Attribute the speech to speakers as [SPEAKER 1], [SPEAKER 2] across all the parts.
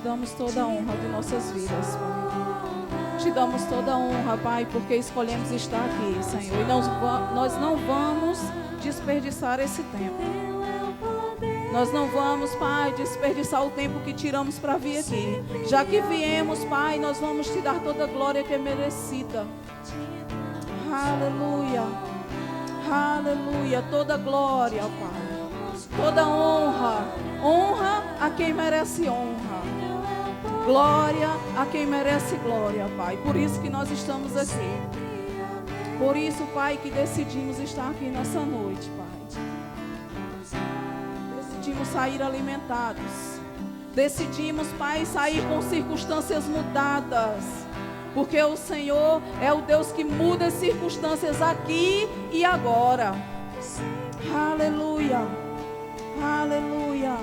[SPEAKER 1] damos toda a honra de nossas vidas, Pai. Te damos toda a honra, Pai, porque escolhemos estar aqui, Senhor. E nós não vamos desperdiçar esse tempo. Nós não vamos, Pai, desperdiçar o tempo que tiramos para vir aqui. Já que viemos, Pai, nós vamos te dar toda a glória que é merecida. Aleluia. Aleluia. Toda glória, Pai. Toda honra. Honra a quem merece honra. Glória a quem merece glória, Pai. Por isso que nós estamos aqui. Por isso, Pai, que decidimos estar aqui nessa noite, Pai. Decidimos sair alimentados. Decidimos, Pai, sair com circunstâncias mudadas. Porque o Senhor é o Deus que muda as circunstâncias aqui e agora. Aleluia. Aleluia.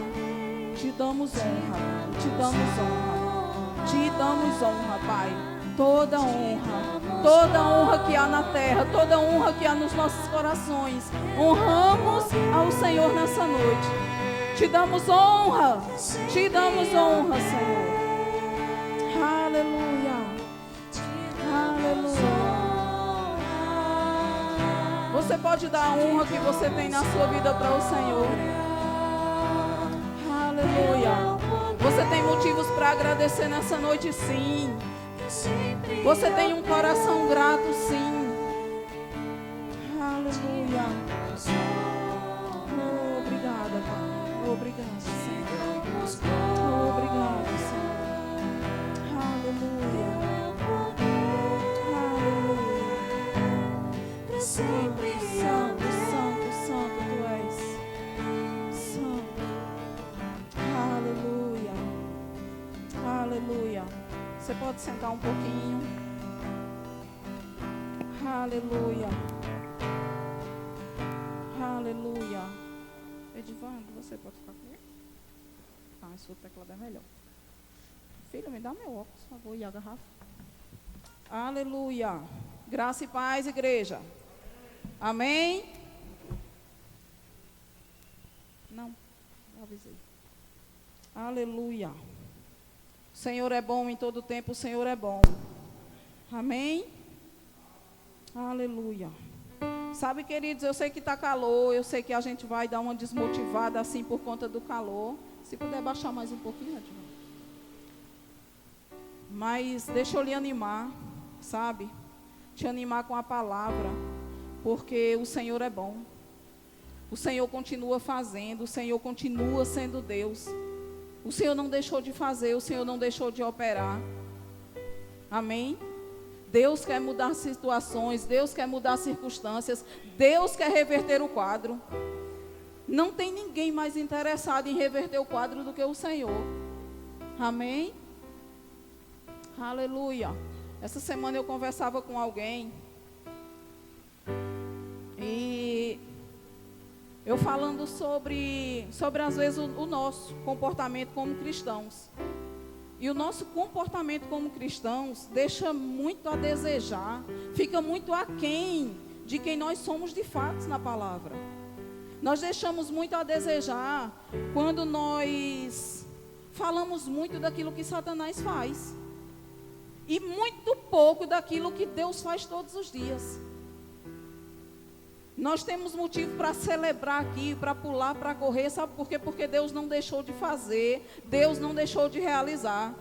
[SPEAKER 1] Te damos honra. Te damos honra. Te damos honra, Pai. Toda honra que há na terra, toda honra que há nos nossos corações. Honramos ao Senhor nessa noite. Te damos honra, Senhor. Aleluia, aleluia. Você pode dar a honra que você tem na sua vida para o Senhor. Aleluia. Você tem motivos para agradecer nessa noite, sim. Você tem um coração grato, sim. Aleluia. Oh, obrigada, Pai. Obrigada, Senhor. Oh, obrigada, Senhor. Aleluia. Aleluia. Sempre santo, santo, santo tu és. Santo. Aleluia. Aleluia. Você pode sentar um pouquinho. Aleluia. Aleluia. Edivando, você pode ficar comigo? Ah, esse outro teclado é melhor. Filho, me dá meu óculos, por favor, e a garrafa. Aleluia. Graça e paz, igreja. Amém? Não, eu avisei. Aleluia. O Senhor é bom em todo tempo, o Senhor é bom. Amém? Aleluia. Sabe, queridos, eu sei que está calor, eu sei que a gente vai dar uma desmotivada assim por conta do calor. Se puder baixar mais um pouquinho, Edson. Mas deixa eu lhe animar, sabe? Te animar com a palavra, porque o Senhor é bom. O Senhor continua fazendo, o Senhor continua sendo Deus. O Senhor não deixou de fazer, o Senhor não deixou de operar. Amém? Deus quer mudar situações, Deus quer mudar circunstâncias, Deus quer reverter o quadro. Não tem ninguém mais interessado em reverter o quadro do que o Senhor. Amém? Aleluia. Essa semana eu conversava com alguém e eu falando sobre às vezes o nosso comportamento como cristãos. E o nosso comportamento como cristãos deixa muito a desejar, fica muito aquém de quem nós somos de fato na palavra. Nós deixamos muito a desejar quando nós falamos muito daquilo que Satanás faz. E muito pouco daquilo que Deus faz todos os dias. Nós temos motivo para celebrar aqui, para pular, para correr, sabe por quê? Porque Deus não deixou de fazer, Deus não deixou de realizar.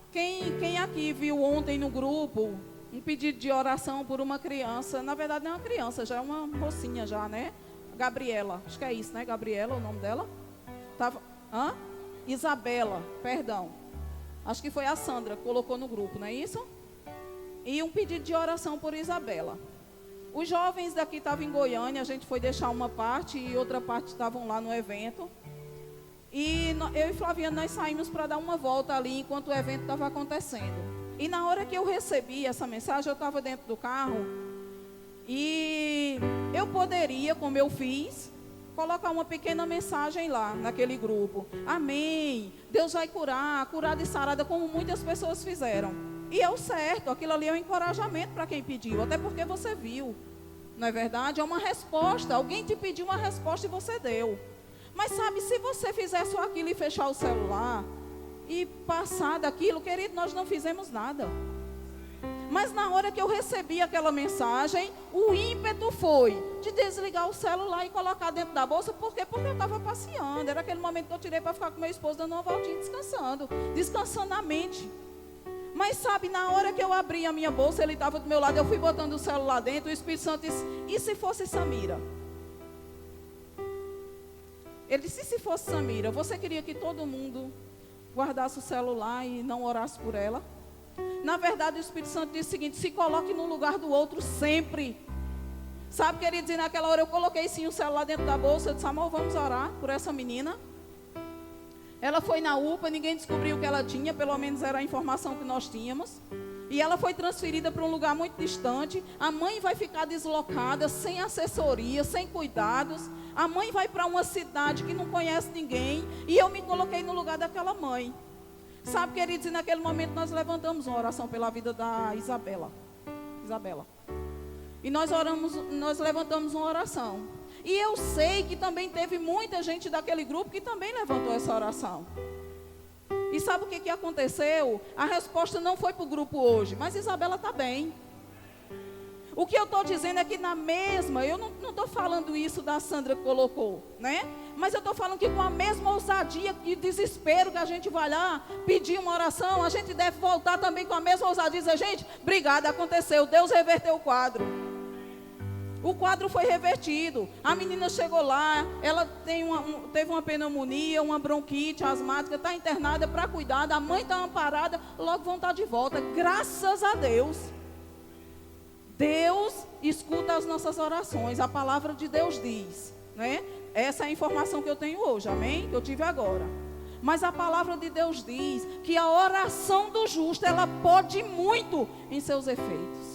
[SPEAKER 1] Quem aqui viu ontem no grupo um pedido de oração por uma criança? Na verdade não é uma criança, já é uma mocinha já, né? Gabriela, acho que é isso, né? Gabriela, o nome dela? Isabela, perdão. Acho que foi a Sandra que colocou no grupo, não é isso? E um pedido de oração por Isabela. Os jovens daqui estavam em Goiânia, a gente foi deixar uma parte e outra parte estavam lá no evento. E eu e Flaviana, nós saímos para dar uma volta ali enquanto o evento estava acontecendo. E na hora que eu recebi essa mensagem, eu estava dentro do carro. E eu poderia, como eu fiz, colocar uma pequena mensagem lá naquele grupo. Amém. Deus vai curar, curada e sarada, como muitas pessoas fizeram. E é o certo, aquilo ali é um encorajamento para quem pediu, até porque você viu. Não é verdade? É uma resposta. Alguém te pediu uma resposta e você deu. Mas sabe, se você fizer só aquilo e fechar o celular e passar daquilo. Querido, nós não fizemos nada. Mas na hora que eu recebi aquela mensagem, o ímpeto foi de desligar o celular e colocar dentro da bolsa. Por quê? Porque eu estava passeando. Era aquele momento que eu tirei para ficar com meu esposo dando uma voltinha, descansando a mente. Mas sabe, na hora que eu abri a minha bolsa, ele estava do meu lado, eu fui botando o celular dentro, o Espírito Santo disse, e se fosse Samira? Ele disse, e se fosse Samira? Você queria que todo mundo guardasse o celular e não orasse por ela? Na verdade, o Espírito Santo disse o seguinte, se coloque no lugar do outro sempre. Sabe, queridos, e naquela hora eu coloquei sim o celular dentro da bolsa, eu disse, amor, vamos orar por essa menina. Ela foi na UPA, ninguém descobriu o que ela tinha, pelo menos era a informação que nós tínhamos. E ela foi transferida para um lugar muito distante. A mãe vai ficar deslocada, sem assessoria, sem cuidados. A mãe vai para uma cidade que não conhece ninguém. E eu me coloquei no lugar daquela mãe. Sabe, queridos, e naquele momento nós levantamos uma oração pela vida da Isabela. E nós levantamos uma oração. E eu sei que também teve muita gente daquele grupo que também levantou essa oração. E sabe o que aconteceu? A resposta não foi para o grupo hoje, mas Isabela está bem. O que eu estou dizendo é que na mesma, eu não estou falando isso da Sandra que colocou, né? Mas eu estou falando que com a mesma ousadia e desespero que a gente vai lá pedir uma oração, a gente deve voltar também com a mesma ousadia e dizer, gente, obrigada, aconteceu, Deus reverteu o quadro. O quadro foi revertido. A menina chegou lá, ela teve uma pneumonia, uma bronquite asmática, está internada para cuidar, a mãe está amparada, logo vão estar de volta. Graças a Deus. Deus escuta as nossas orações, a palavra de Deus diz, né? Essa é a informação que eu tenho hoje, amém? Que eu tive agora. Mas a palavra de Deus diz que a oração do justo, ela pode muito em seus efeitos.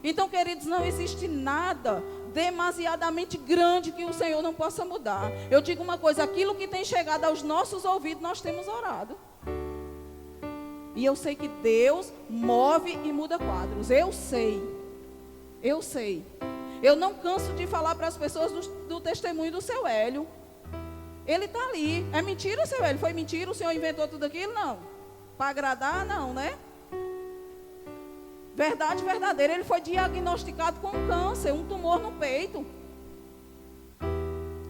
[SPEAKER 1] Então, queridos, não existe nada demasiadamente grande que o Senhor não possa mudar. Eu digo uma coisa, aquilo que tem chegado aos nossos ouvidos, nós temos orado. E eu sei que Deus move e muda quadros. Eu sei. Eu não canso de falar para as pessoas do testemunho do seu Hélio. Ele está ali. É mentira, seu Hélio? Foi mentira? O senhor inventou tudo aquilo? Não. Para agradar, não, né? Verdade verdadeira, ele foi diagnosticado com câncer, um tumor no peito.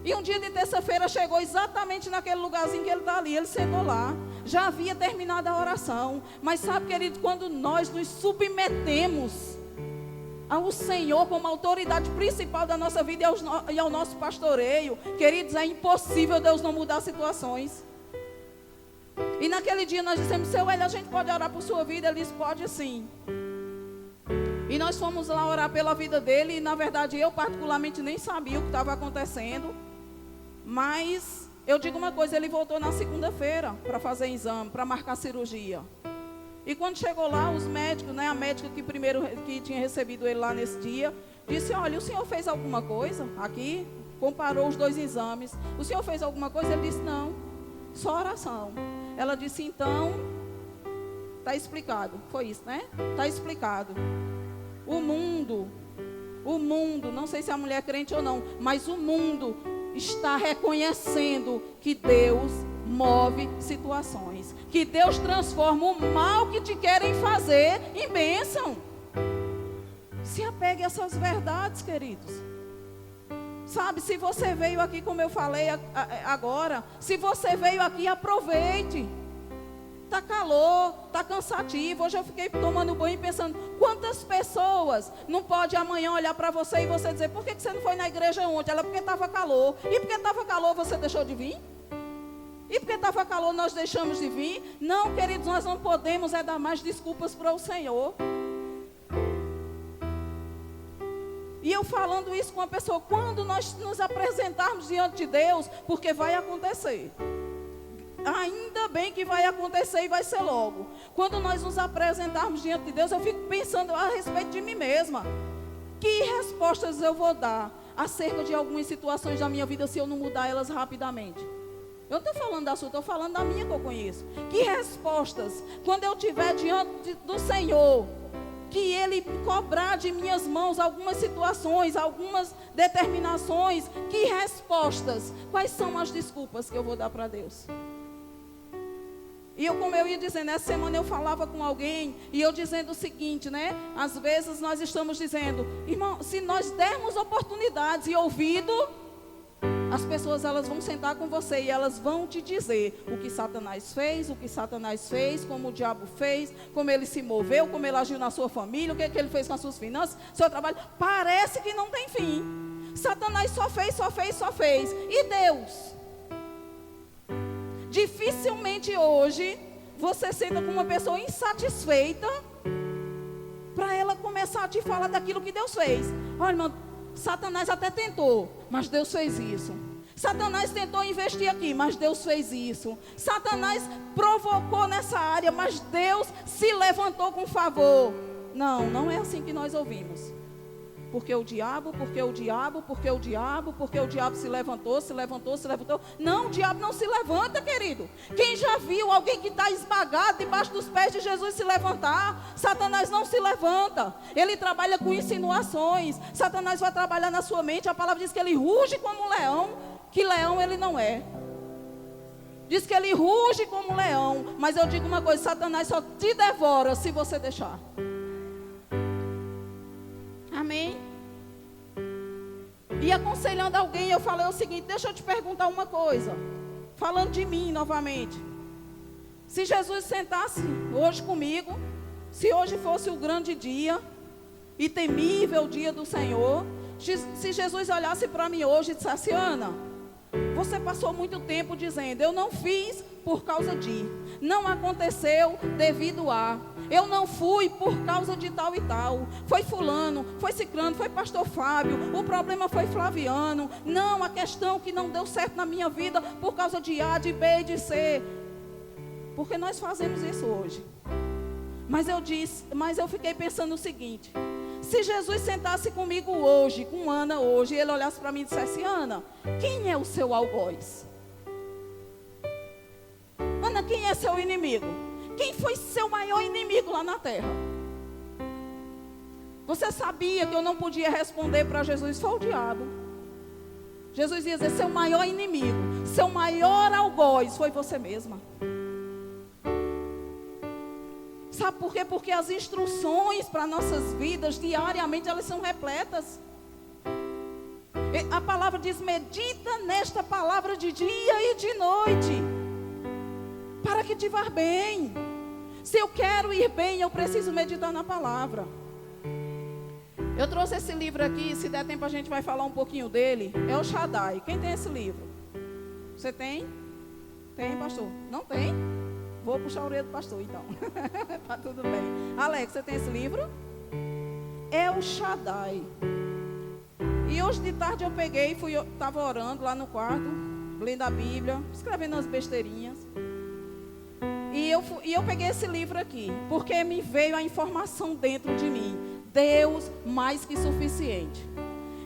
[SPEAKER 1] E um dia de terça-feira chegou exatamente naquele lugarzinho que ele está ali, ele sentou lá. Já havia terminado a oração. Mas sabe, querido, quando nós nos submetemos ao Senhor como autoridade principal da nossa vida e ao nosso pastoreio, queridos, é impossível Deus não mudar situações. E naquele dia nós dissemos, seu Hélio, a gente pode orar por sua vida? Ele disse, pode sim. E nós fomos lá orar pela vida dele. E na verdade eu particularmente nem sabia o que estava acontecendo. Mas eu digo uma coisa, ele voltou na segunda-feira para fazer exame, para marcar cirurgia. E quando chegou lá, os médicos, né, a médica que tinha recebido ele lá nesse dia, disse, olha, o senhor fez alguma coisa aqui? Comparou os dois exames. O senhor fez alguma coisa? Ele disse, não, só oração. Ela disse, então, está explicado. Foi isso, né? Está explicado. O mundo, não sei se a mulher é crente ou não, mas o mundo está reconhecendo que Deus move situações, que Deus transforma o mal que te querem fazer em bênção. Se apegue a essas verdades, queridos. Sabe, se você veio aqui, como eu falei agora, se você veio aqui, aproveite. Está calor, está cansativo. Hoje eu fiquei tomando banho e pensando, quantas pessoas não pode amanhã olhar para você e você dizer, por que você não foi na igreja ontem? Ela, porque estava calor. E porque estava calor você deixou de vir? E porque estava calor nós deixamos de vir? Não, queridos, nós não podemos dar mais desculpas para o Senhor. E eu falando isso com a pessoa, quando nós nos apresentarmos diante de Deus, porque vai acontecer. Ainda bem que vai acontecer e vai ser logo. Quando nós nos apresentarmos diante de Deus, eu fico pensando a respeito de mim mesma. Que respostas eu vou dar acerca de algumas situações da minha vida se eu não mudar elas rapidamente? Eu não estou falando da sua, estou falando da minha que eu conheço. Que respostas, quando eu estiver diante do Senhor, que Ele cobrar de minhas mãos algumas situações, algumas determinações, que respostas, quais são as desculpas que eu vou dar para Deus? E eu, como eu ia dizendo, essa semana eu falava com alguém e eu dizendo o seguinte, né? Às vezes nós estamos dizendo, irmão, se nós dermos oportunidades e ouvido, as pessoas elas vão sentar com você e elas vão te dizer o que Satanás fez, como o diabo fez, como ele se moveu, como ele agiu na sua família, o que ele fez com as suas finanças, seu trabalho. Parece que não tem fim. Satanás só fez. E Deus? Dificilmente hoje você senta com uma pessoa insatisfeita para ela começar a te falar daquilo que Deus fez. Olha, irmão, Satanás até tentou, mas Deus fez isso. Satanás tentou investir aqui, mas Deus fez isso. Satanás provocou nessa área, mas Deus se levantou com favor. Não é assim que nós ouvimos. Porque o diabo se levantou. Não, o diabo não se levanta, querido. Quem já viu alguém que está esmagado debaixo dos pés de Jesus se levantar? Satanás não se levanta. Ele trabalha com insinuações. Satanás vai trabalhar na sua mente. A palavra diz que ele ruge como um leão, que leão ele não é. Diz que ele ruge como um leão. Mas eu digo uma coisa, Satanás só te devora se você deixar. Amém? E aconselhando alguém, eu falei o seguinte, deixa eu te perguntar uma coisa. Falando de mim novamente. Se Jesus sentasse hoje comigo, se hoje fosse o grande dia, e temível dia do Senhor, se Jesus olhasse para mim hoje e dissesse, Ana, você passou muito tempo dizendo, eu não fiz por causa de, não aconteceu devido a, eu não fui por causa de tal e tal, foi fulano, foi ciclano, foi pastor Fábio, o problema foi Flaviano, não, a questão que não deu certo na minha vida por causa de A, de B e de C, porque nós fazemos isso hoje. Mas eu fiquei pensando o seguinte, se Jesus sentasse comigo hoje, com Ana hoje, e ele olhasse para mim e dissesse, Ana, quem é o seu algoz? Ana, quem é seu inimigo? Quem foi seu maior inimigo lá na terra? Você sabia que eu não podia responder para Jesus, foi o diabo. Jesus ia dizer, seu maior inimigo, seu maior algoz foi você mesma. Sabe por quê? Porque as instruções para nossas vidas, diariamente, elas são repletas. A palavra diz, medita nesta palavra de dia e de noite, para que te vá bem. Se eu quero ir bem, eu preciso meditar na palavra. Eu trouxe esse livro aqui, se der tempo a gente vai falar um pouquinho dele. É o Shaddai. Quem tem esse livro? Você tem? Tem, pastor? Não tem? Vou puxar a orelha do pastor, então. Tá tudo bem. Alex, você tem esse livro? É o Shaddai. E hoje de tarde eu peguei, estava orando lá no quarto, lendo a Bíblia, escrevendo umas besteirinhas. E eu peguei esse livro aqui, porque me veio a informação dentro de mim. Deus mais que suficiente.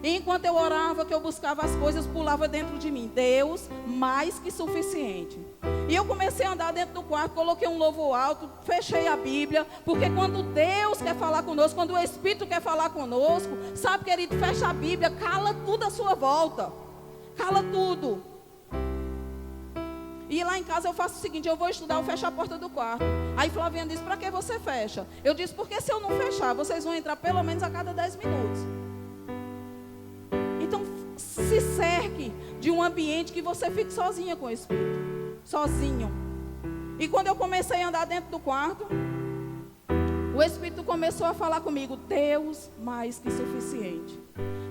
[SPEAKER 1] E enquanto eu orava, que eu buscava as coisas, pulava dentro de mim. Deus mais que suficiente. E eu comecei a andar dentro do quarto, coloquei um louvor alto, fechei a Bíblia, porque quando Deus quer falar conosco, quando o Espírito quer falar conosco, sabe, querido, fecha a Bíblia, cala tudo à sua volta. Cala tudo. E lá em casa eu faço o seguinte, eu vou estudar, eu fecho a porta do quarto. Aí Flaviana disse, para que você fecha? Eu disse, porque se eu não fechar, vocês vão entrar pelo menos a cada 10 minutos. Então, se cerque de um ambiente que você fique sozinha com o Espírito. Sozinho. E quando eu comecei a andar dentro do quarto, o Espírito começou a falar comigo, Deus mais que suficiente.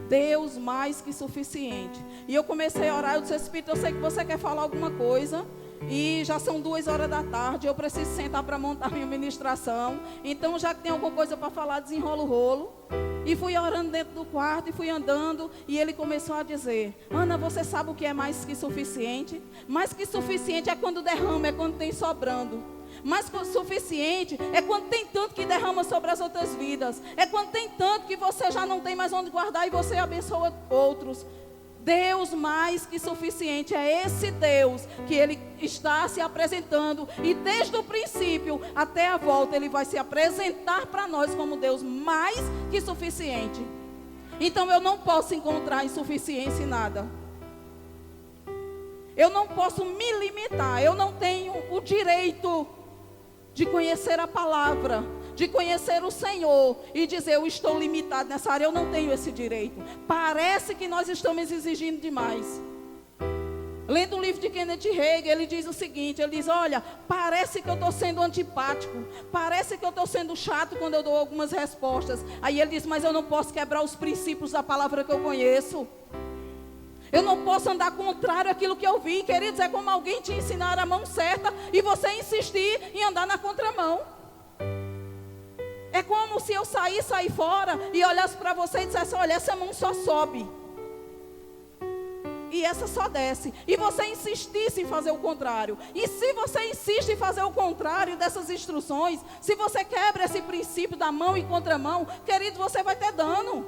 [SPEAKER 1] Deus mais que suficiente. E eu comecei a orar, eu disse, Espírito, eu sei que você quer falar alguma coisa, e já são 2h da tarde, eu preciso sentar para montar minha ministração, então já que tem alguma coisa para falar, desenrola o rolo. E fui orando dentro do quarto, e fui andando, e ele começou a dizer, Ana, você sabe o que é mais que suficiente? Mais que suficiente é quando derrama, é quando tem sobrando. Mais que suficiente é quando tem tanto que derrama sobre as outras vidas. É quando tem tanto que você já não tem mais onde guardar e você abençoa outros. Deus mais que suficiente, é esse Deus que Ele está se apresentando. E desde o princípio até a volta Ele vai se apresentar para nós como Deus mais que suficiente. Então eu não posso encontrar insuficiência em nada. Eu não posso me limitar. Eu não tenho o direito de conhecer a palavra, de conhecer o Senhor e dizer, eu estou limitado nessa área. Eu não tenho esse direito. Parece que nós estamos exigindo demais. Lendo o livro de Kenneth Hagin, ele diz o seguinte, ele diz, olha, parece que eu estou sendo antipático, parece que eu estou sendo chato quando eu dou algumas respostas. Aí ele diz, mas eu não posso quebrar os princípios da palavra que eu conheço. Eu não posso andar contrário àquilo que eu vi. Queridos, é como alguém te ensinar a mão certa e você insistir em andar na contramão. É como se eu sair fora e olhasse para você e dissesse, olha, essa mão só sobe e essa só desce, e você insistisse em fazer o contrário. E se você insiste em fazer o contrário dessas instruções, se você quebra esse princípio da mão e contramão, querido, você vai ter dano.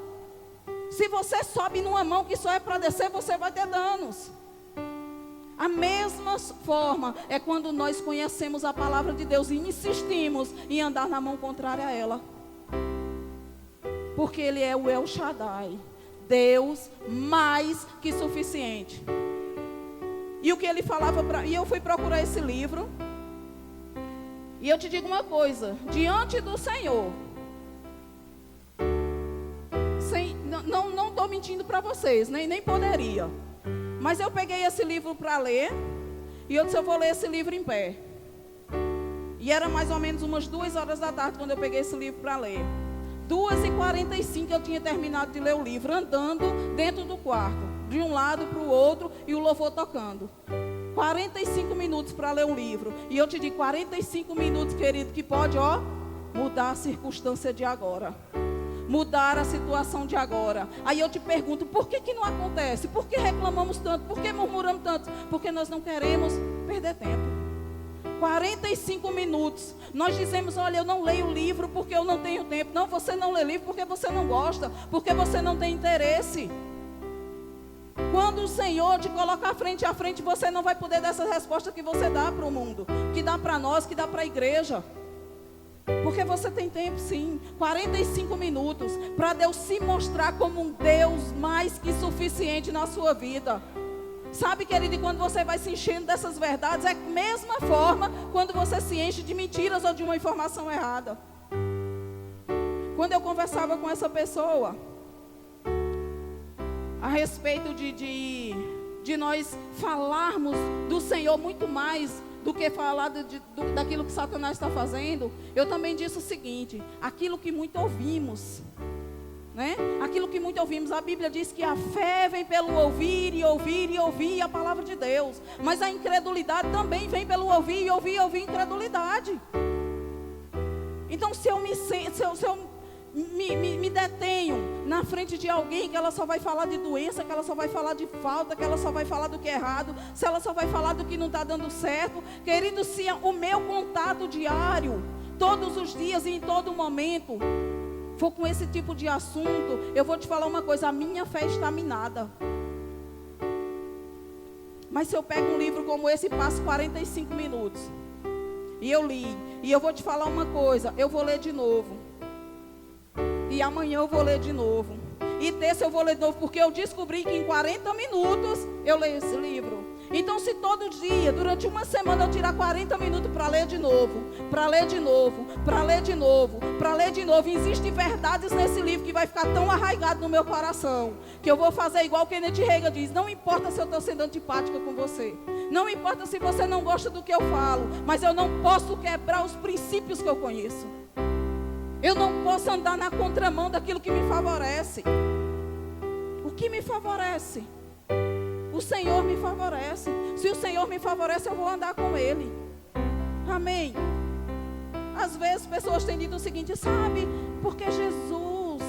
[SPEAKER 1] Se você sobe numa mão que só é para descer, você vai ter danos. A mesma forma é quando nós conhecemos a palavra de Deus e insistimos em andar na mão contrária a ela. Porque Ele é o El Shaddai, Deus mais que suficiente. E o que Ele falava e eu fui procurar esse livro. E eu te digo uma coisa, diante do Senhor, não estou mentindo para vocês, nem poderia. Mas eu peguei esse livro para ler, e eu disse, eu vou ler esse livro em pé. E era mais ou menos umas 2 horas da tarde quando eu peguei esse livro para ler. 2h45 eu tinha terminado de ler o livro, andando dentro do quarto, de um lado para o outro, e o louvor tocando. 45 minutos para ler um livro. E eu te digo, 45 minutos, querido, que pode, mudar a circunstância de agora. Mudar a situação de agora. Aí eu te pergunto, por que não acontece? Por que reclamamos tanto? Por que murmuramos tanto? Porque nós não queremos perder tempo. 45 minutos. Nós dizemos, olha, eu não leio o livro porque eu não tenho tempo. Não, você não lê livro porque você não gosta, porque você não tem interesse. Quando o Senhor te coloca frente a frente, você não vai poder dar essa resposta que você dá para o mundo, que dá para nós, que dá para a igreja. Porque você tem tempo, sim, 45 minutos, para Deus se mostrar como um Deus mais que suficiente na sua vida. Sabe, querido, e quando você vai se enchendo dessas verdades, é a mesma forma quando você se enche de mentiras ou de uma informação errada. Quando eu conversava com essa pessoa a respeito de nós falarmos do Senhor muito mais do que falar daquilo que Satanás está fazendo, eu também disse o seguinte, aquilo que muito ouvimos, né? Aquilo que muito ouvimos, a Bíblia diz que a fé vem pelo ouvir e ouvir e ouvir a palavra de Deus, mas a incredulidade também vem pelo ouvir e ouvir e ouvir incredulidade. Então se eu me detenho na frente de alguém que ela só vai falar de doença, que ela só vai falar de falta, que ela só vai falar do que é errado, se ela só vai falar do que não está dando certo, querido, se o meu contato diário, todos os dias e em todo momento, for com esse tipo de assunto, eu vou te falar uma coisa, a minha fé está minada. Mas se eu pego um livro como esse e passo 45 minutos, e eu li, e eu vou te falar uma coisa, eu vou ler de novo. E amanhã eu vou ler de novo. E terça eu vou ler de novo, porque eu descobri que em 40 minutos eu leio esse livro. Então se todo dia, durante uma semana eu tirar 40 minutos para ler de novo, para ler de novo, para ler de novo, para ler de novo, existem verdades nesse livro que vai ficar tão arraigado no meu coração, que eu vou fazer igual o Kenneth Hagin diz, não importa se eu estou sendo antipática com você, não importa se você não gosta do que eu falo, mas eu não posso quebrar os princípios que eu conheço. Eu não posso andar na contramão daquilo que me favorece. O que me favorece? O Senhor me favorece. Se o Senhor me favorece, eu vou andar com Ele. Amém? Às vezes pessoas têm dito o seguinte, sabe? Porque Jesus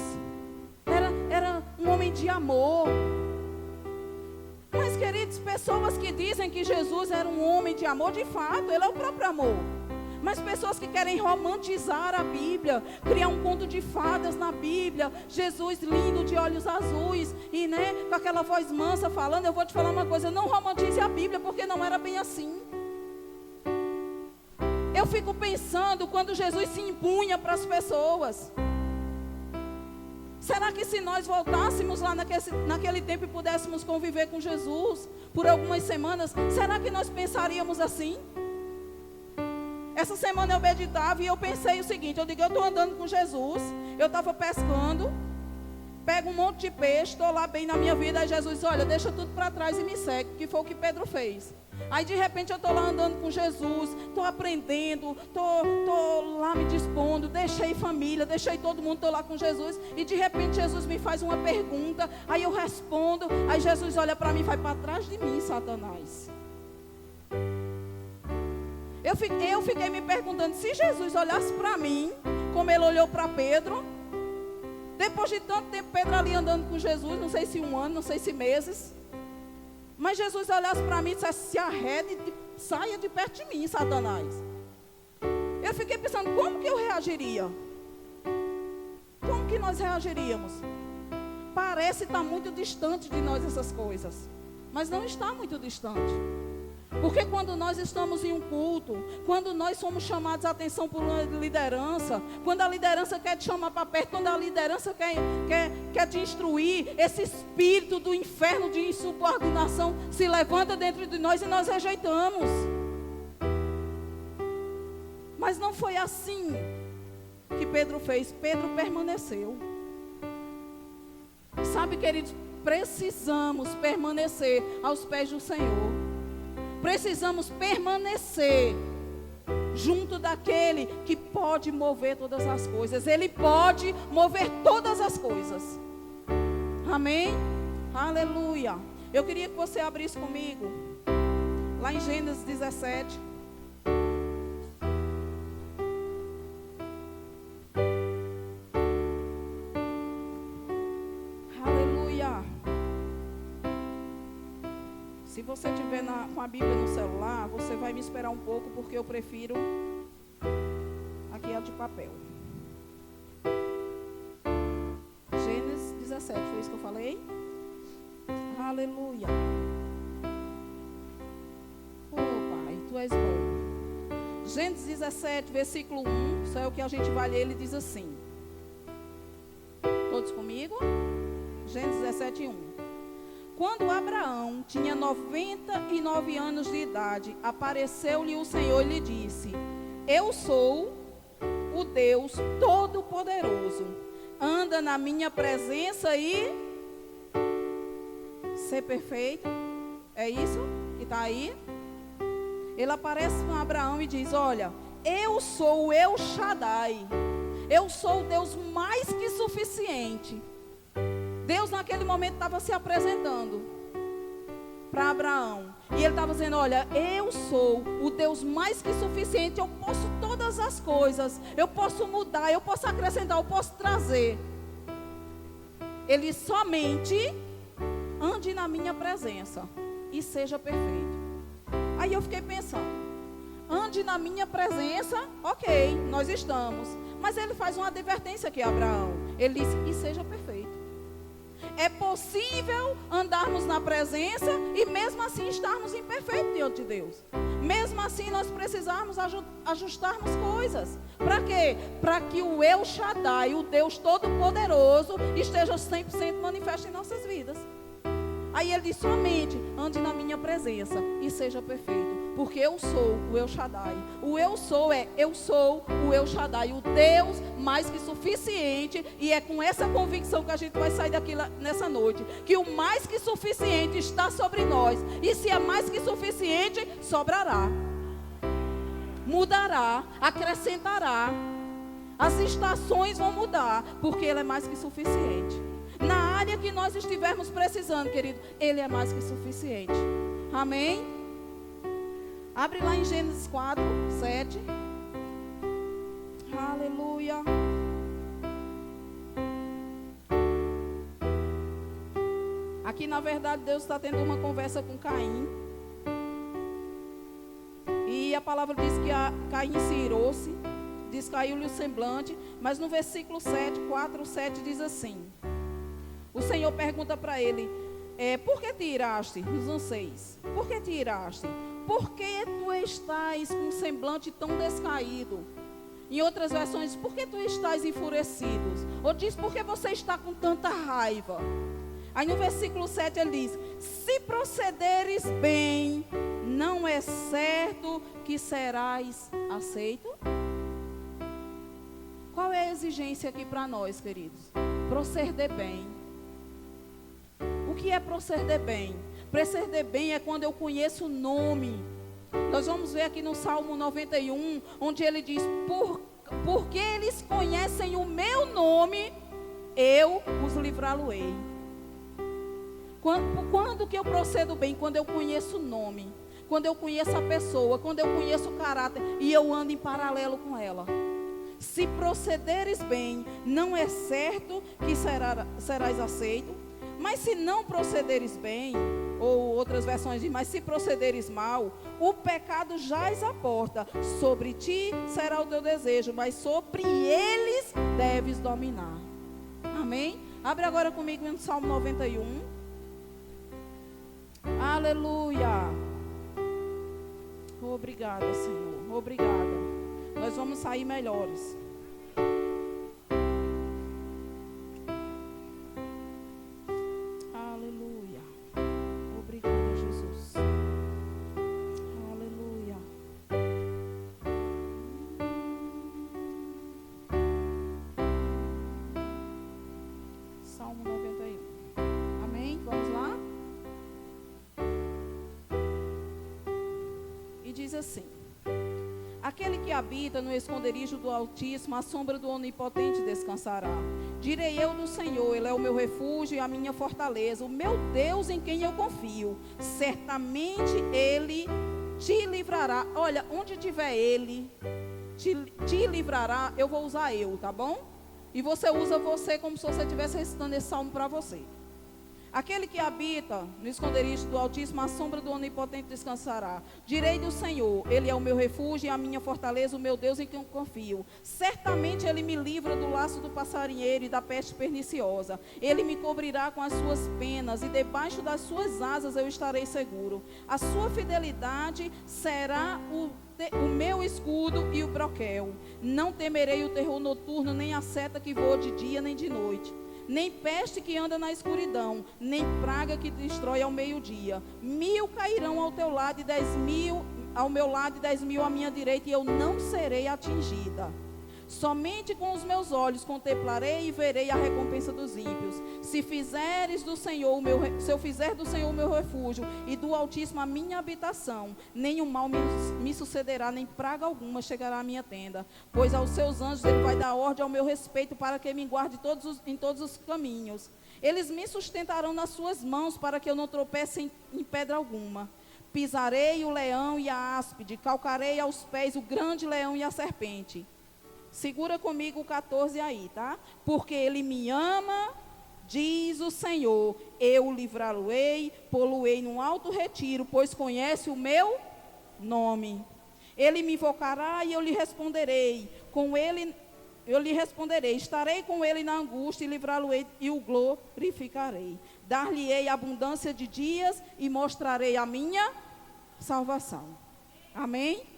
[SPEAKER 1] era um homem de amor. Mas, queridos, pessoas que dizem que Jesus era um homem de amor, de fato, Ele é o próprio amor. Mas pessoas que querem romantizar a Bíblia, criar um conto de fadas na Bíblia, Jesus lindo de olhos azuis, e com aquela voz mansa falando, eu vou te falar uma coisa, não romantize a Bíblia, porque não era bem assim. Eu fico pensando quando Jesus se impunha para as pessoas. Será que se nós voltássemos lá naquele tempo e pudéssemos conviver com Jesus, por algumas semanas, será que nós pensaríamos assim? Essa semana eu meditava e eu pensei o seguinte, eu digo, eu estou andando com Jesus, eu estava pescando, pego um monte de peixe, estou lá bem na minha vida, aí Jesus, olha, deixa tudo para trás e me segue, que foi o que Pedro fez. Aí de repente eu estou lá andando com Jesus, estou aprendendo, estou lá me dispondo, deixei família, deixei todo mundo, estou lá com Jesus, e de repente Jesus me faz uma pergunta, aí eu respondo, aí Jesus olha para mim e vai para trás de mim, Satanás. Eu fiquei me perguntando, se Jesus olhasse para mim, como ele olhou para Pedro, depois de tanto tempo Pedro ali andando com Jesus, não sei se um ano, não sei se meses, mas Jesus olhasse para mim e dissesse, se arrede, saia de perto de mim, Satanás. Eu fiquei pensando, como que eu reagiria? Como que nós reagiríamos? Parece estar muito distante de nós essas coisas, mas não está muito distante. Porque quando nós estamos em um culto, quando nós somos chamados a atenção por uma liderança, quando a liderança quer te chamar para perto, quando a liderança quer te instruir, esse espírito do inferno de insubordinação se levanta dentro de nós e nós rejeitamos. Mas não foi assim que Pedro fez. Pedro permaneceu. Sabe, queridos, precisamos permanecer aos pés do Senhor. Precisamos permanecer junto daquele que pode mover todas as coisas. Ele pode mover todas as coisas. Amém? Aleluia. Eu queria que você abrisse comigo lá em Gênesis 17. Se você estiver com a Bíblia no celular, você vai me esperar um pouco, porque eu prefiro aqui a de papel. Gênesis 17, foi isso que eu falei? Aleluia. Oh, Pai, Tu és bom. Gênesis 17, versículo 1, isso é o que a gente vai ler, ele diz assim. Todos comigo? Gênesis 17, 1. Quando Abraão tinha 99 anos de idade, apareceu-lhe o Senhor e lhe disse, eu sou o Deus Todo-Poderoso, anda na minha presença e ser perfeito. É isso que está aí? Ele aparece com Abraão e diz, olha, eu sou o El Shaddai, eu sou o Deus mais que suficiente. Deus naquele momento estava se apresentando para Abraão. E ele estava dizendo, olha, eu sou o Deus mais que suficiente. Eu posso todas as coisas. Eu posso mudar, eu posso acrescentar, eu posso trazer. Ele somente ande na minha presença e seja perfeito. Aí eu fiquei pensando, ande na minha presença, ok, nós estamos. Mas ele faz uma advertência aqui a Abraão. Ele diz, e seja perfeito. É possível andarmos na presença e mesmo assim estarmos imperfeitos diante de Deus. Mesmo assim nós precisamos ajustarmos coisas. Para quê? Para que o El Shaddai, o Deus Todo-Poderoso, esteja 100% manifesto em nossas vidas. Aí ele diz, somente ande na minha presença e seja perfeito. Porque eu sou o El Shaddai. O eu sou o El Shaddai, o Deus mais que suficiente. E é com essa convicção que a gente vai sair daqui nessa noite. Que o mais que suficiente está sobre nós. E se é mais que suficiente, sobrará. Mudará, acrescentará. As estações vão mudar, porque Ele é mais que suficiente. Na área que nós estivermos precisando, querido, Ele é mais que suficiente. Amém? Abre lá em Gênesis 4, 7. Aleluia. Aqui, na verdade, Deus está tendo uma conversa com Caim. E a palavra diz que Caim se irou-se, descaiu-lhe o semblante. Mas no versículo 7, 4, 7 diz assim. O Senhor pergunta para ele, por que te iraste? Nos 6. Por que te iraste? Por que tu estás com um semblante tão descaído? Em outras versões, por que tu estás enfurecido? Ou diz, por que você está com tanta raiva? Aí no versículo 7 ele diz: se procederes bem, não é certo que serás aceito? Qual é a exigência aqui para nós, queridos? Proceder bem. O que é proceder bem? Proceder bem é quando eu conheço o nome. Nós vamos ver aqui no Salmo 91, onde ele diz: porque eles conhecem o meu nome, eu os livrá-lo-ei. Quando que eu procedo bem? Quando eu conheço o nome, quando eu conheço a pessoa, quando eu conheço o caráter e eu ando em paralelo com ela. Se procederes bem, não é certo que serás aceito, mas se não procederes bem, ou outras versões dizem, mas se procederes mal, o pecado jaz à porta, sobre ti será o teu desejo, mas sobre eles deves dominar. Amém? Abre agora comigo no Salmo 91. Aleluia. Obrigada, Senhor. Obrigada. Nós vamos sair melhores. Aleluia. Obrigada, Jesus. Aleluia. Salmo 91. Amém? Vamos lá? E diz assim: aquele que habita no esconderijo do Altíssimo, à sombra do Onipotente descansará. Direi eu do Senhor, Ele é o meu refúgio e a minha fortaleza, o meu Deus em quem eu confio. Certamente Ele te livrará. Olha, onde tiver Ele, te livrará, eu vou usar eu, tá bom? E você usa você como se você estivesse recitando esse salmo para você. Aquele que habita no esconderijo do Altíssimo, à sombra do Onipotente descansará. Direi do Senhor, Ele é o meu refúgio e a minha fortaleza, o meu Deus em quem eu confio. Certamente Ele me livra do laço do passarinheiro e da peste perniciosa. Ele me cobrirá com as suas penas e debaixo das suas asas eu estarei seguro. A sua fidelidade será o meu escudo e o broquel. Não temerei o terror noturno, nem a seta que voa de dia nem de noite. Nem peste que anda na escuridão, nem praga que destrói ao meio-dia. 1000 cairão ao teu lado e 10.000 ao meu lado e 10.000 à minha direita, e eu não serei atingida. Somente com os meus olhos contemplarei e verei a recompensa dos ímpios. Se eu fizer do Senhor o meu refúgio e do Altíssimo a minha habitação, nenhum mal me sucederá, nem praga alguma chegará à minha tenda. Pois aos seus anjos Ele vai dar ordem ao meu respeito para que me guarde em todos os caminhos. Eles me sustentarão nas suas mãos para que eu não tropece em pedra alguma. Pisarei o leão e a áspide, calcarei aos pés o grande leão e a serpente. Segura comigo o 14 aí, tá? Porque Ele me ama, diz o Senhor, eu o livrá-lo-ei, pô-lo-ei num alto retiro, pois conhece o meu nome. Ele me invocará e eu lhe responderei. Com ele eu lhe responderei. Estarei com ele na angústia e livrá-lo-ei e o glorificarei. Dar-lhe-ei abundância de dias e mostrarei a minha salvação. Amém?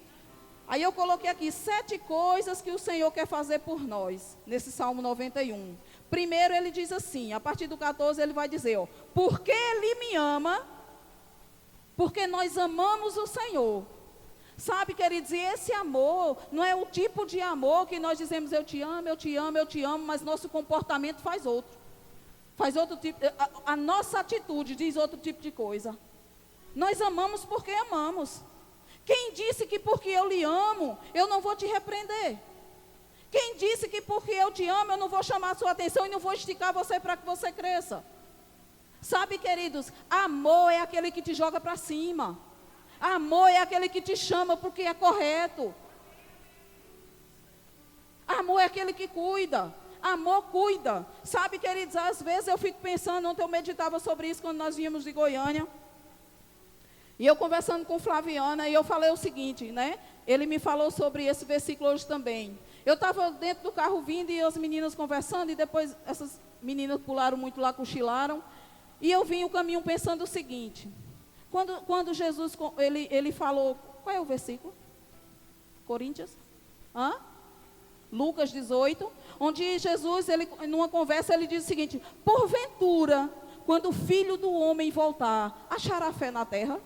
[SPEAKER 1] Aí eu coloquei aqui 7 coisas que o Senhor quer fazer por nós, nesse Salmo 91. Primeiro ele diz assim, a partir do 14 ele vai dizer, ó, porque Ele me ama, porque nós amamos o Senhor. Sabe, queridos, e esse amor não é o tipo de amor que nós dizemos, eu te amo, eu te amo, eu te amo, mas nosso comportamento faz outro. Faz outro tipo, a nossa atitude diz outro tipo de coisa. Nós amamos porque amamos. Quem disse que porque eu lhe amo, eu não vou te repreender? Quem disse que porque eu te amo, eu não vou chamar a sua atenção e não vou esticar você para que você cresça? Sabe, queridos, amor é aquele que te joga para cima. Amor é aquele que te chama porque é correto. Amor é aquele que cuida. Amor cuida. Sabe, queridos, às vezes eu fico pensando, ontem eu meditava sobre isso quando nós vínhamos de Goiânia. E eu conversando com Flaviana, e eu falei o seguinte, né? Ele me falou sobre esse versículo hoje também. Eu estava dentro do carro vindo e as meninas conversando, e depois essas meninas pularam muito lá, cochilaram. E eu vim o caminho pensando o seguinte. Quando Jesus, ele falou, qual é o versículo? Coríntios? Lucas 18, onde Jesus, numa conversa, ele diz o seguinte, porventura, quando o Filho do Homem voltar, achará fé na terra?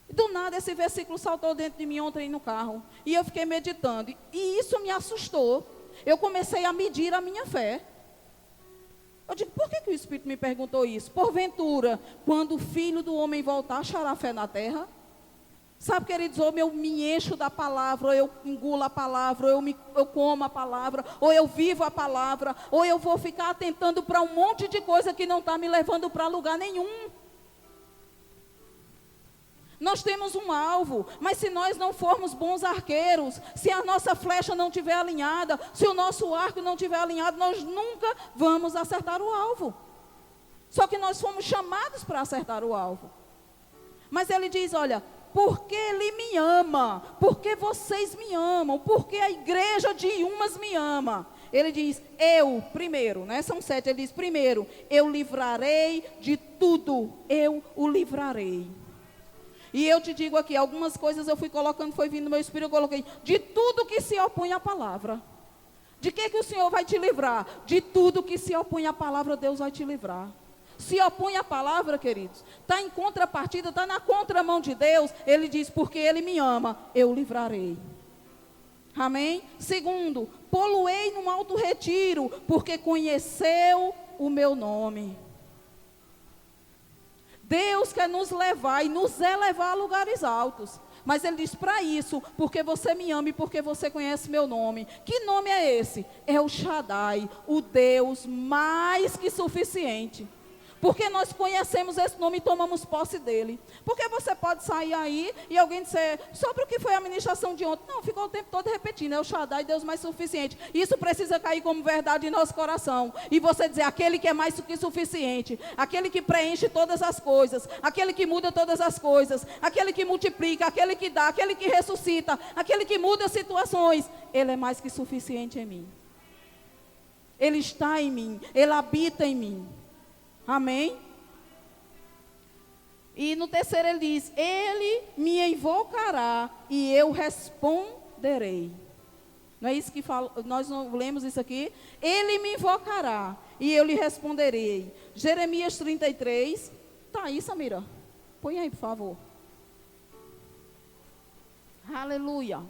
[SPEAKER 1] Do nada esse versículo saltou dentro de mim ontem no carro. E eu fiquei meditando. E isso me assustou. Eu comecei a medir a minha fé. Eu digo, por que o Espírito me perguntou isso? Porventura, quando o Filho do Homem voltar, achará fé na terra? Sabe, queridos, ou eu me encho da palavra, ou eu engulo a palavra, ou eu como a palavra, ou eu vivo a palavra, ou eu vou ficar atentando para um monte de coisa que não está me levando para lugar nenhum. Nós temos um alvo, mas se nós não formos bons arqueiros, se a nossa flecha não estiver alinhada, se o nosso arco não estiver alinhado, nós nunca vamos acertar o alvo. Só que nós fomos chamados para acertar o alvo. Mas ele diz, olha, porque ele me ama, porque vocês me amam, porque a igreja de Umas me ama. Ele diz, eu, primeiro, né? São 7, ele diz, primeiro, eu livrarei de tudo, eu o livrarei. E eu te digo aqui, algumas coisas eu fui colocando, foi vindo no meu espírito, eu coloquei, de tudo que se opõe à palavra. De que o Senhor vai te livrar? De tudo que se opõe à palavra, Deus vai te livrar. Se opõe à palavra, queridos, está em contrapartida, está na contramão de Deus, ele diz, porque ele me ama, eu o livrarei. Amém? Segundo, poluei num alto retiro, porque conheceu o meu nome. Deus quer nos levar e nos elevar a lugares altos. Mas ele diz, para isso, porque você me ama e porque você conhece meu nome. Que nome é esse? É o Shaddai, o Deus mais que suficiente. Porque nós conhecemos esse nome e tomamos posse dele. Porque você pode sair aí e alguém dizer, sobre o que foi a ministração de ontem. Não, ficou o tempo todo repetindo, é o Shaddai, Deus mais suficiente. Isso precisa cair como verdade em nosso coração. E você dizer, aquele que é mais que suficiente, aquele que preenche todas as coisas, aquele que muda todas as coisas, aquele que multiplica, aquele que dá, aquele que ressuscita, aquele que muda situações. Ele é mais que suficiente em mim. Ele está em mim, ele habita em mim. Amém? E no terceiro ele diz, ele me invocará e eu responderei. Não é isso que fala, nós não lemos isso aqui? Ele me invocará e eu lhe responderei. Jeremias 33. Tá aí, Samira? Põe aí, por favor. Aleluia.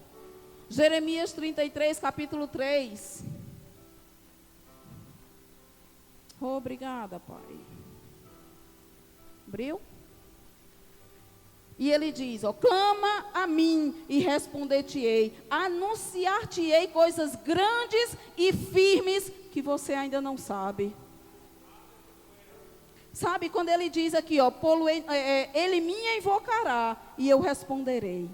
[SPEAKER 1] Jeremias 33, capítulo 3. Obrigada, Pai. Abriu? E ele diz, ó, clama a mim e responder-te-ei, anunciar-te-ei coisas grandes e firmes que você ainda não sabe. Sabe, quando ele diz aqui, ó, ele me invocará e eu responderei.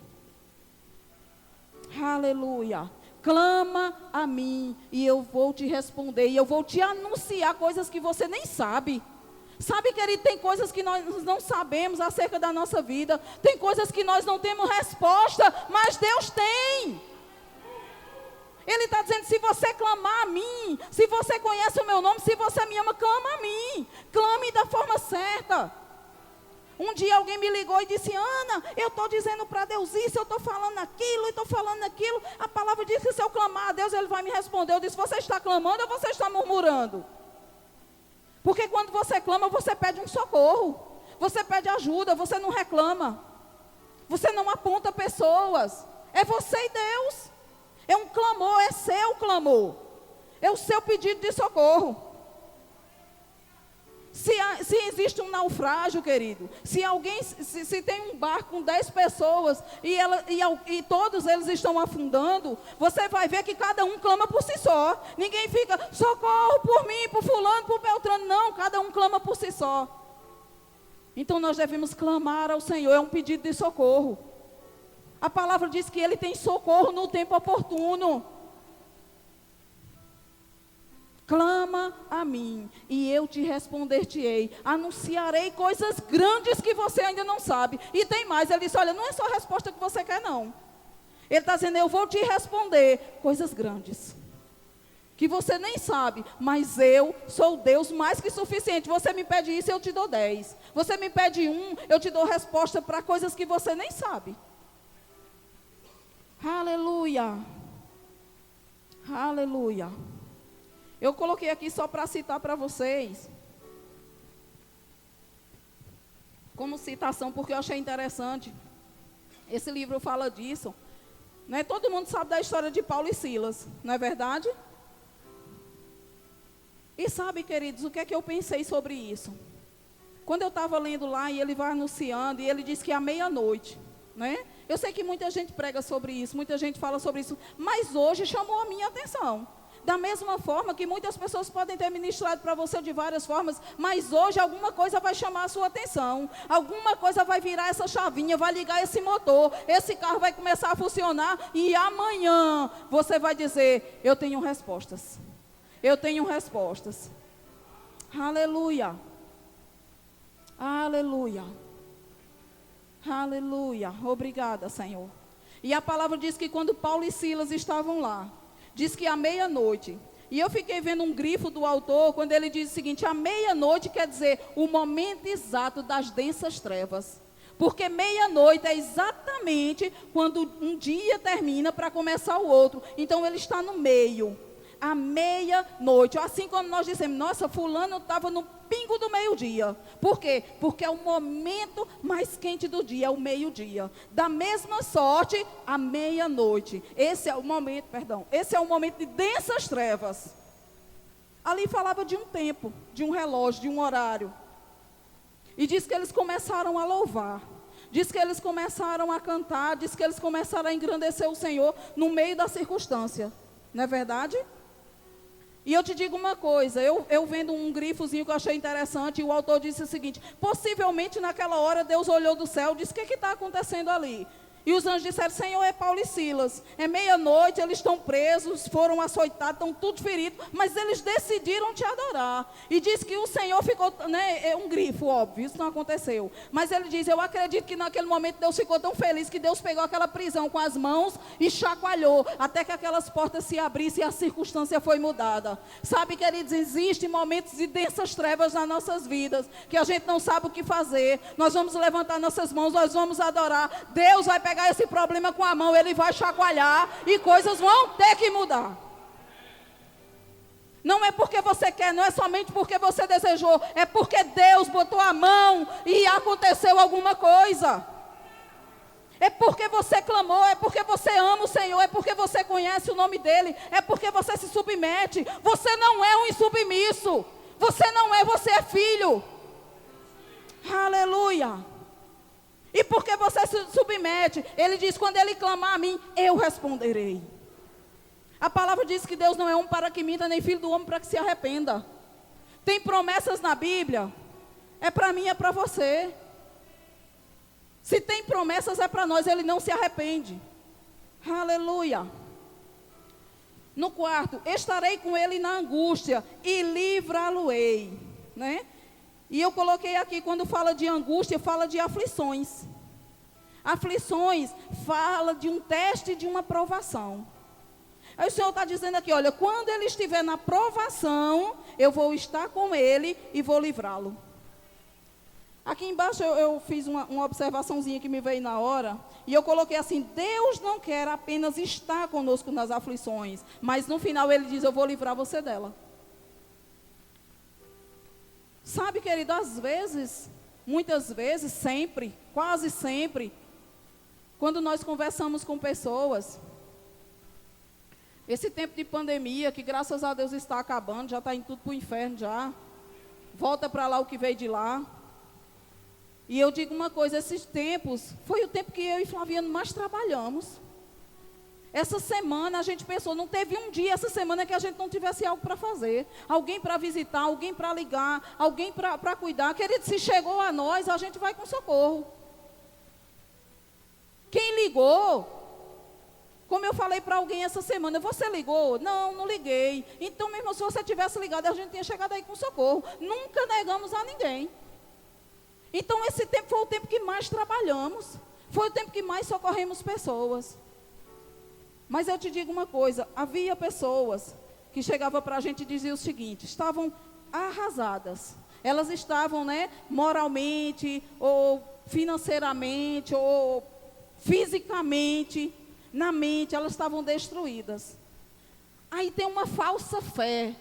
[SPEAKER 1] Aleluia. Clama a mim e eu vou te responder. E eu vou te anunciar coisas que você nem sabe. Sabe, querido, tem coisas que nós não sabemos acerca da nossa vida. Tem coisas que nós não temos resposta, mas Deus tem. Ele está dizendo, se você clamar a mim, se você conhece o meu nome, se você me ama, clama a mim. Clame da forma certa. Um dia alguém me ligou e disse, Ana, eu estou dizendo para Deus isso, eu estou falando aquilo, eu estou falando aquilo. A palavra diz que se eu clamar a Deus, Ele vai me responder. Eu disse, você está clamando ou você está murmurando? Porque quando você clama, você pede um socorro. Você pede ajuda, você não reclama. Você não aponta pessoas. É você e Deus. É um clamor, é seu clamor. É o seu pedido de socorro. Se existe um naufrágio, querido, se tem um barco com 10 pessoas e todos eles estão afundando, você vai ver que cada um clama por si só. Ninguém fica, socorro por mim, por fulano, por Beltrano. Não, cada um clama por si só. Então nós devemos clamar ao Senhor, é um pedido de socorro. A palavra diz que Ele tem socorro no tempo oportuno. Clama a mim e eu te responder-te-ei, anunciarei coisas grandes que você ainda não sabe. E tem mais, ele disse, olha, não é só a resposta que você quer não. Ele está dizendo, eu vou te responder coisas grandes, que você nem sabe, mas eu sou Deus mais que suficiente. Você me pede isso, eu te dou 10. Você me pede 1, eu te dou resposta para coisas que você nem sabe. Aleluia. Aleluia. Eu coloquei aqui só para citar para vocês. como citação, porque eu achei interessante. Esse livro fala disso. Né? Todo mundo sabe da história de Paulo e Silas, não é verdade? E sabe, queridos, o que é que eu pensei sobre isso? Quando eu estava lendo lá, e ele vai anunciando, e ele diz que é à meia-noite, né? Eu sei que muita gente prega sobre isso, muita gente fala sobre isso, mas hoje chamou a minha atenção. Da mesma forma que muitas pessoas podem ter ministrado para você de várias formas, mas hoje alguma coisa vai chamar a sua atenção, alguma coisa vai virar essa chavinha, vai ligar esse motor, esse carro vai começar a funcionar, e amanhã você vai dizer, eu tenho respostas. Eu tenho respostas. Aleluia. Aleluia. Aleluia. Obrigada, Senhor. E a palavra diz que quando Paulo e Silas estavam lá, diz que à meia-noite. E eu fiquei vendo um grifo do autor, quando ele diz o seguinte, à meia-noite quer dizer o momento exato das densas trevas. Porque meia-noite é exatamente quando um dia termina para começar o outro. Então ele está no meio. À meia-noite, assim como nós dissemos, nossa, fulano estava no pingo do meio-dia. Por quê? Porque é o momento mais quente do dia, é o meio-dia. Da mesma sorte, à meia-noite. Esse é o momento de densas trevas. Ali falava de um tempo, de um relógio, de um horário. E diz que eles começaram a louvar. Diz que eles começaram a cantar, diz que eles começaram a engrandecer o Senhor no meio da circunstância. Não é verdade? E eu te digo uma coisa, eu vendo um grifozinho que eu achei interessante, e o autor disse o seguinte, possivelmente naquela hora Deus olhou do céu e disse, o que está acontecendo ali? E os anjos disseram, Senhor, é Paulo e Silas. É meia-noite, eles estão presos, foram açoitados, estão todos feridos, mas eles decidiram te adorar. E diz que o Senhor ficou, né, é um grifo, óbvio, isso não aconteceu. Mas ele diz, eu acredito que naquele momento Deus ficou tão feliz que Deus pegou aquela prisão com as mãos e chacoalhou, até que aquelas portas se abrissem e a circunstância foi mudada. Sabe, queridos, existem momentos de densas trevas nas nossas vidas, que a gente não sabe o que fazer. Nós vamos levantar nossas mãos, nós vamos adorar. Deus vai pegar esse problema com a mão, ele vai chacoalhar e coisas vão ter que mudar. Não é porque você quer, não é somente porque você desejou, é porque Deus botou a mão e aconteceu alguma coisa. É porque você clamou, é porque você ama o Senhor, é porque você conhece o nome dEle, é porque você se submete. Você não é um insubmisso, você não é, você é filho. Aleluia. E porque você se submete, ele diz, quando ele clamar a mim, eu responderei. A palavra diz que Deus não é homem para que minta, nem filho do homem para que se arrependa. Tem promessas na Bíblia, é para mim, é para você. Se tem promessas, é para nós, ele não se arrepende. Aleluia. No quarto, estarei com ele na angústia e livrá-lo-ei, né? E eu coloquei aqui, quando fala de angústia, fala de aflições. Aflições fala de um teste, de uma provação. Aí o Senhor está dizendo aqui, olha, quando ele estiver na provação, eu vou estar com ele e vou livrá-lo. Aqui embaixo eu fiz uma observaçãozinha que me veio na hora, e eu coloquei assim, Deus não quer apenas estar conosco nas aflições, mas no final ele diz, eu vou livrar você dela. Sabe, querido, às vezes, muitas vezes, sempre, quase sempre, quando nós conversamos com pessoas, esse tempo de pandemia, que graças a Deus está acabando, já está indo tudo para o inferno já, volta para lá o que veio de lá. E eu digo uma coisa, esses tempos, foi o tempo que eu e Flaviano mais trabalhamos. Essa semana a gente pensou, não teve um dia essa semana que a gente não tivesse algo para fazer. Alguém para visitar, alguém para ligar, alguém para cuidar. Querido, se chegou a nós, a gente vai com socorro. Quem ligou, como eu falei para alguém essa semana, você ligou? Não, não liguei. Então mesmo se você tivesse ligado, a gente tinha chegado aí com socorro. Nunca negamos a ninguém. Então esse tempo foi o tempo que mais trabalhamos. Foi o tempo que mais socorremos pessoas. Mas eu te digo uma coisa, havia pessoas que chegavam para a gente e diziam o seguinte, estavam arrasadas. Elas estavam, né, moralmente, ou financeiramente, ou fisicamente, na mente, elas estavam destruídas. Aí tem uma falsa fé.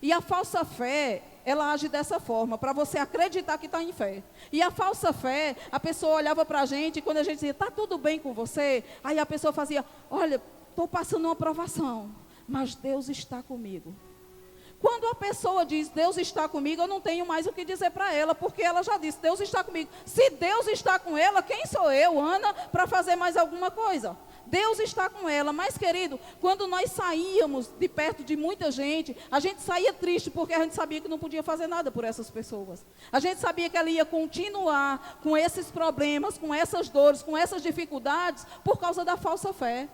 [SPEAKER 1] E a falsa fé, ela age dessa forma, para você acreditar que está em fé. E a falsa fé, a pessoa olhava para a gente, e quando a gente dizia, está tudo bem com você? Aí a pessoa fazia, olha, estou passando uma provação, mas Deus está comigo. Quando a pessoa diz, Deus está comigo, eu não tenho mais o que dizer para ela, porque ela já disse, Deus está comigo. Se Deus está com ela, quem sou eu, Ana, para fazer mais alguma coisa? Deus está com ela. Mas, querido, quando nós saíamos de perto de muita gente, a gente saía triste, porque a gente sabia que não podia fazer nada por essas pessoas. A gente sabia que ela ia continuar com esses problemas, com essas dores, com essas dificuldades, por causa da falsa fé.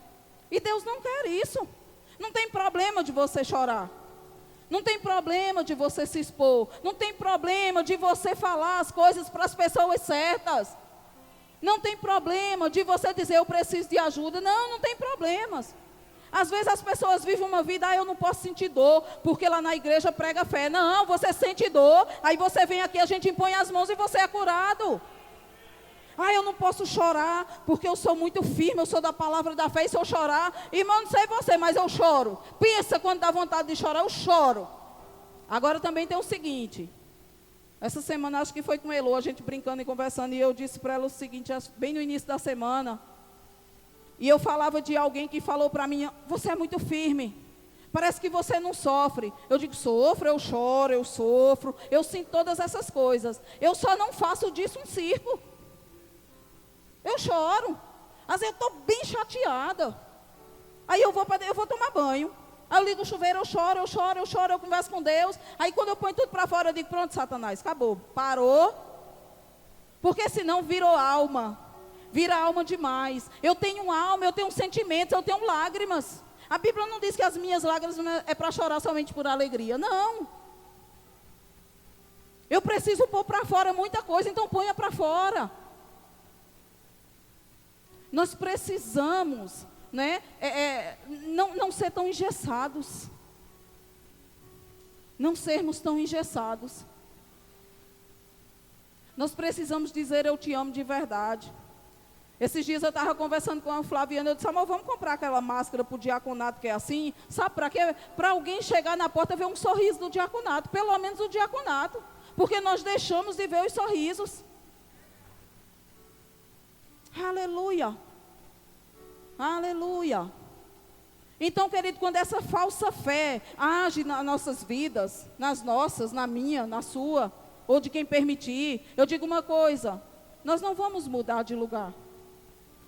[SPEAKER 1] E Deus não quer isso. Não tem problema de você chorar. Não tem problema de você se expor. Não tem problema de você falar as coisas para as pessoas certas. Não tem problema de você dizer, eu preciso de ajuda. Não, não tem problemas. Às vezes as pessoas vivem uma vida, eu não posso sentir dor, porque lá na igreja prega fé. Não, você sente dor, aí você vem aqui, a gente impõe as mãos e você é curado. Eu não posso chorar, porque eu sou muito firme, eu sou da palavra da fé, e se eu chorar, irmão, não sei você, mas eu choro. Pensa quando dá vontade de chorar, eu choro. Agora também tem o seguinte, essa semana acho que foi com Elô, a gente brincando e conversando, e eu disse para ela o seguinte, bem no início da semana, e eu falava de alguém que falou para mim, você é muito firme, parece que você não sofre. Eu digo, sofro, eu choro, eu sofro, eu sinto todas essas coisas, eu só não faço disso um circo. Eu choro. Às vezes eu estou bem chateada. Aí eu vou tomar banho. Aí eu ligo o chuveiro, eu choro, eu converso com Deus. Aí quando eu ponho tudo para fora, eu digo, pronto, Satanás, acabou. Parou. Porque senão virou alma. Vira alma demais. Eu tenho alma, eu tenho sentimentos, eu tenho lágrimas. A Bíblia não diz que as minhas lágrimas é para chorar somente por alegria. Não. Eu preciso pôr para fora muita coisa, então ponha para fora. Nós precisamos, né, não ser tão engessados. Não sermos tão engessados. Nós precisamos dizer, eu te amo de verdade. Esses dias eu estava conversando com a Flaviana, eu disse, amor, vamos comprar aquela máscara para o diaconato que é assim? Sabe para quê? Para alguém chegar na porta e ver um sorriso do diaconato, pelo menos o diaconato. Porque nós deixamos de ver os sorrisos. Aleluia. Aleluia. Então, querido, quando essa falsa fé age nas nossas vidas, nas nossas, na minha, na sua, ou de quem permitir, eu digo uma coisa, nós não vamos mudar de lugar.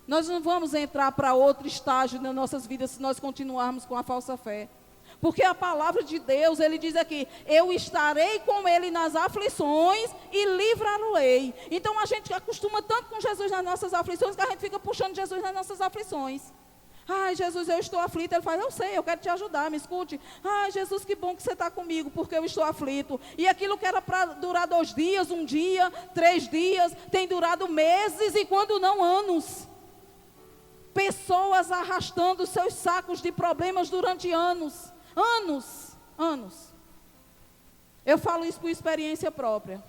[SPEAKER 1] Nós não vamos entrar para outro estágio nas nossas vidas se nós continuarmos com a falsa fé. Porque a palavra de Deus, ele diz aqui, eu estarei com ele nas aflições e livrá-lo-ei. Então a gente acostuma tanto com Jesus nas nossas aflições, que a gente fica puxando Jesus nas nossas aflições. Ai, Jesus, eu estou aflito. Ele fala, eu sei, eu quero te ajudar, me escute. Ai, Jesus, que bom que você está comigo, porque eu estou aflito. E aquilo que era para durar 2 dias, 1 dia, 3 dias, tem durado meses e quando não, anos. Pessoas arrastando seus sacos de problemas durante anos. Anos. Eu falo isso por experiência própria.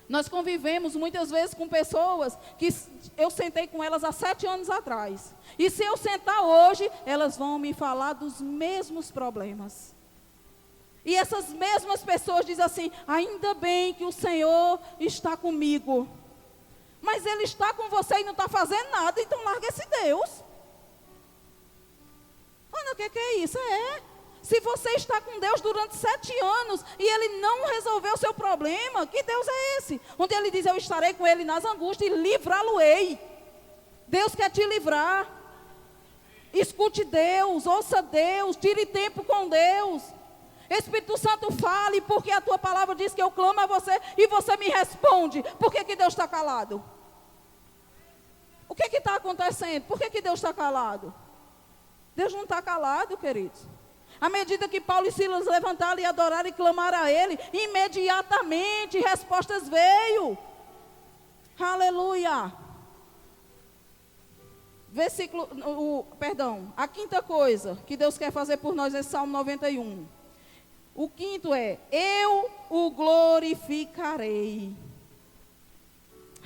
[SPEAKER 1] Nós convivemos muitas vezes com pessoas que eu sentei com elas há 7 anos atrás. E se eu sentar hoje, elas vão me falar dos mesmos problemas. E essas mesmas pessoas dizem assim, ainda bem que o Senhor está comigo. Mas Ele está com você e não está fazendo nada, então larga esse Deus. Ana, o que é isso? Se você está com Deus durante 7 anos e Ele não resolveu o seu problema, que Deus é esse? Onde Ele diz, eu estarei com Ele nas angústias e livrá-lo-ei. Deus quer te livrar. Escute Deus, ouça Deus, tire tempo com Deus. Espírito Santo, fale, porque a tua palavra diz que eu clamo a você e você me responde. Por que Deus está calado? O que está acontecendo? Por que Deus está calado? Deus não está calado, queridos. À medida que Paulo e Silas levantaram e adoraram e clamaram a Ele, imediatamente respostas veio. Aleluia. A quinta coisa que Deus quer fazer por nós é Salmo 91. O quinto é, eu o glorificarei.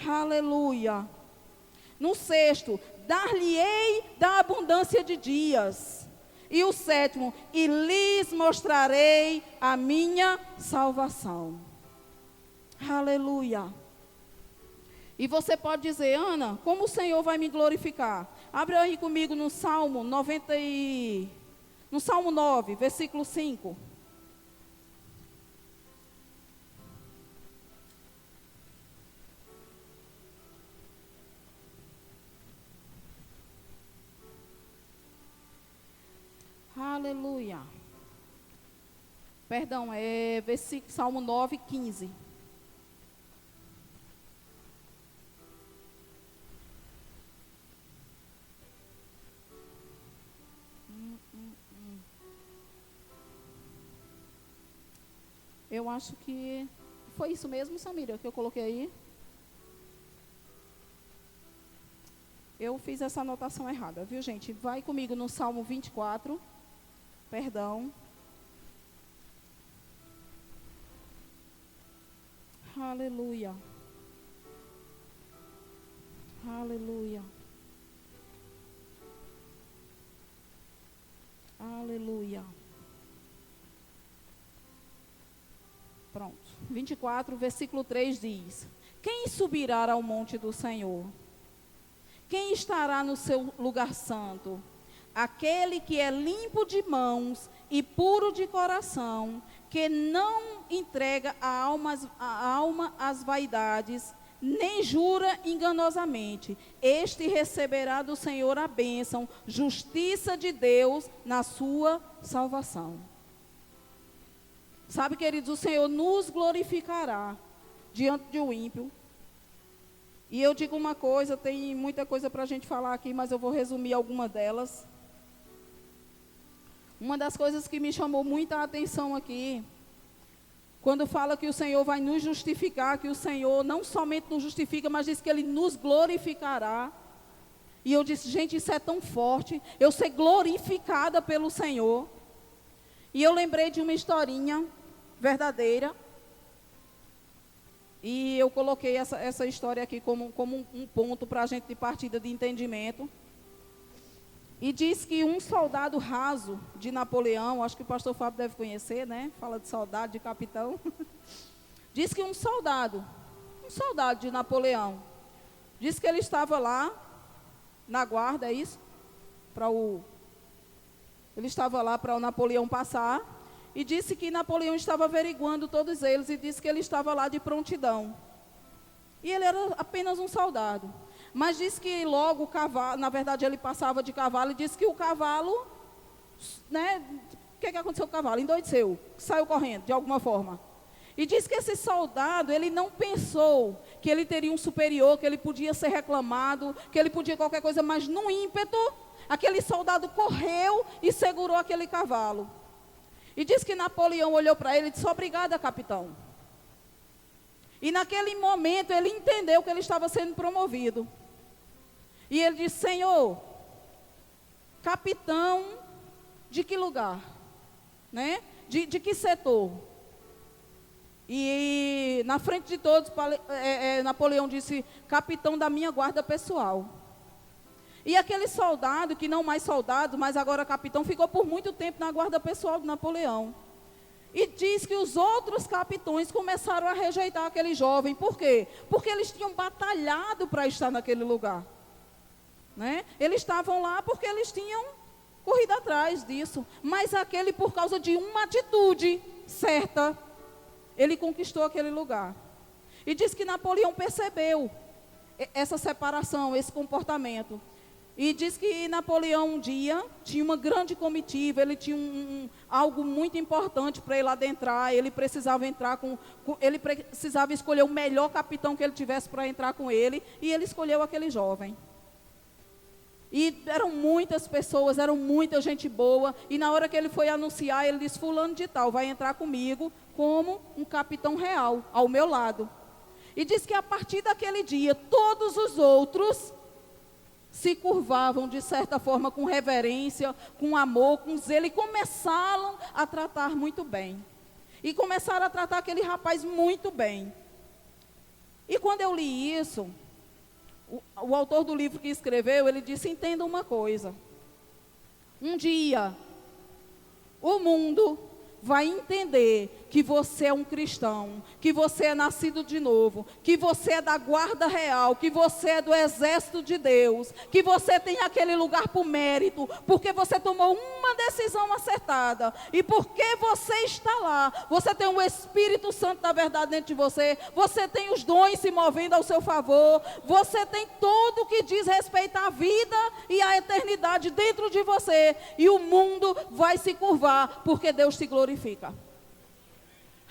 [SPEAKER 1] Aleluia. No sexto, dar-lhe-ei da abundância de dias. E o 7º, e lhes mostrarei a minha salvação. Aleluia. E você pode dizer, Ana, como o Senhor vai me glorificar? Abre aí comigo no Salmo 9, versículo 5. Aleluia. Perdão, é versículo Salmo 9, 15. Eu acho que foi isso mesmo, Samira, que eu coloquei aí. Eu fiz essa anotação errada, viu, gente? Vai comigo no Salmo 24. Perdão. Aleluia. Aleluia. Aleluia. Pronto. 24, versículo 3 diz: quem subirá ao monte do Senhor? Quem estará no seu lugar santo? Aquele que é limpo de mãos e puro de coração, que não entrega a alma às vaidades, nem jura enganosamente. Este receberá do Senhor a bênção, justiça de Deus na sua salvação. Sabe, queridos, o Senhor nos glorificará diante do ímpio. E eu digo uma coisa, tem muita coisa para a gente falar aqui, mas eu vou resumir alguma delas. Uma das coisas que me chamou muita atenção aqui, quando fala que o Senhor vai nos justificar, que o Senhor não somente nos justifica, mas diz que Ele nos glorificará. E eu disse, gente, isso é tão forte, eu ser glorificada pelo Senhor. E eu lembrei de uma historinha verdadeira, e eu coloquei essa história aqui como um ponto para a gente de partida de entendimento. E diz que um soldado raso de Napoleão, acho que o pastor Fábio deve conhecer, né? Fala de soldado, de capitão. Diz que um soldado de Napoleão, diz que ele estava lá na guarda, é isso? Ele estava lá para o Napoleão passar, e disse que Napoleão estava averiguando todos eles, e disse que ele estava lá de prontidão. E ele era apenas um soldado. Mas diz que logo o cavalo, na verdade ele passava de cavalo, e disse que o cavalo, né, o que aconteceu com o cavalo? Endoideceu, saiu correndo de alguma forma. E diz que esse soldado, ele não pensou que ele teria um superior, que ele podia ser reclamado, que ele podia qualquer coisa, mas no ímpeto, aquele soldado correu e segurou aquele cavalo. E diz que Napoleão olhou para ele e disse, obrigada, capitão. E naquele momento ele entendeu que ele estava sendo promovido. E ele disse, Senhor, capitão de que lugar? Né? De que setor? E na frente de todos, Napoleão disse, capitão da minha guarda pessoal. E aquele soldado, que não mais soldado, mas agora capitão, ficou por muito tempo na guarda pessoal de Napoleão. E diz que os outros capitões começaram a rejeitar aquele jovem. Por quê? Porque eles tinham batalhado para estar naquele lugar. Né? Eles estavam lá porque eles tinham corrido atrás disso. Mas aquele, por causa de uma atitude certa, ele conquistou aquele lugar. E diz que Napoleão percebeu essa separação, esse comportamento. E diz que Napoleão um dia tinha uma grande comitiva, ele tinha algo muito importante para ele adentrar, ele precisava entrar ele precisava escolher o melhor capitão que ele tivesse para entrar com ele, e ele escolheu aquele jovem. E eram muitas pessoas, eram muita gente boa, e na hora que ele foi anunciar, ele disse, fulano de tal, vai entrar comigo como um capitão real, ao meu lado. E diz que a partir daquele dia, todos os outros se curvavam, de certa forma, com reverência, com amor, com zelo, e começaram a tratar muito bem. E começaram a tratar aquele rapaz muito bem. E quando eu li isso, o autor do livro que escreveu, ele disse, entenda uma coisa. Um dia, o mundo vai entender que você é um cristão, que você é nascido de novo, que você é da guarda real, que você é do exército de Deus, que você tem aquele lugar por mérito, porque você tomou uma decisão acertada, e porque você está lá, você tem o Espírito Santo da verdade dentro de você, você tem os dons se movendo ao seu favor, você tem tudo que diz respeito à vida e à eternidade dentro de você, e o mundo vai se curvar, porque Deus se glorifica.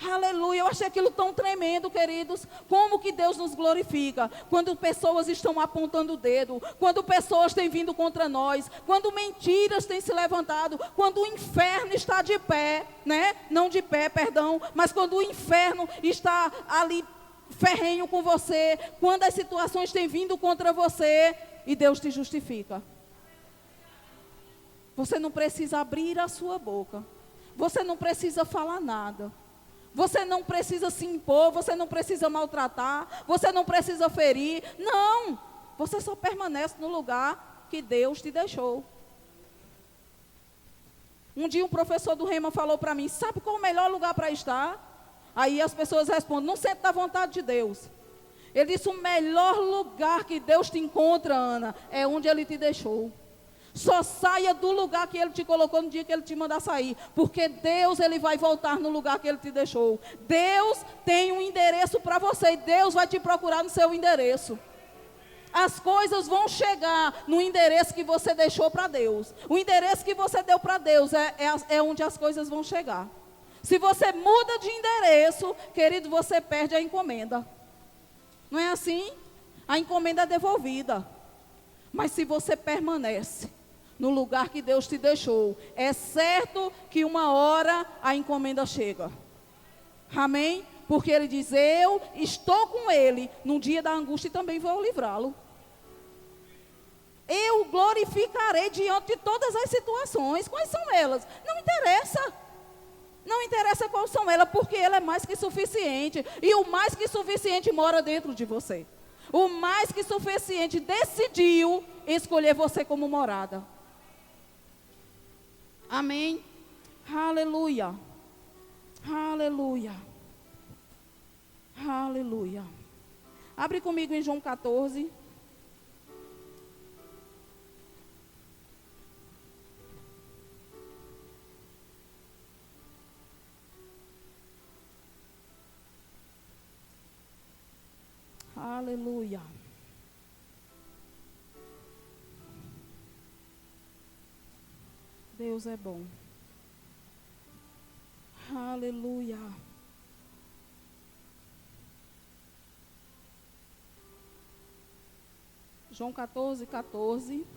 [SPEAKER 1] Aleluia, eu achei aquilo tão tremendo, queridos. Como que Deus nos glorifica quando pessoas estão apontando o dedo, quando pessoas têm vindo contra nós, quando mentiras têm se levantado, quando o inferno está de pé, né? Não de pé, perdão, mas quando o inferno está ali ferrenho com você, quando as situações têm vindo contra você e Deus te justifica. Você não precisa abrir a sua boca, você não precisa falar nada. Você não precisa se impor, você não precisa maltratar, você não precisa ferir. Não, você só permanece no lugar que Deus te deixou. Um dia um professor do Rema falou para mim, sabe qual é o melhor lugar para estar? Aí as pessoas respondem, no centro da vontade de Deus. Ele disse, o melhor lugar que Deus te encontra, Ana, é onde Ele te deixou. Só saia do lugar que Ele te colocou no dia que Ele te mandar sair. Porque Deus, Ele vai voltar no lugar que Ele te deixou. Deus tem um endereço para você. E Deus vai te procurar no seu endereço. As coisas vão chegar no endereço que você deixou para Deus. O endereço que você deu para Deus é onde as coisas vão chegar. Se você muda de endereço, querido, você perde a encomenda. Não é assim? A encomenda é devolvida. Mas se você permanece no lugar que Deus te deixou, é certo que uma hora a encomenda chega. Amém? Porque Ele diz, eu estou com Ele no dia da angústia e também vou livrá-lo. Eu o glorificarei diante de todas as situações. Quais são elas? Não interessa. Não interessa quais são elas, porque Ele é mais que suficiente. E o mais que suficiente mora dentro de você. O mais que suficiente decidiu escolher você como morada. Amém? Aleluia. Aleluia. Aleluia. Abre comigo em João 14. Aleluia. Deus é bom. Aleluia. João 14, 14.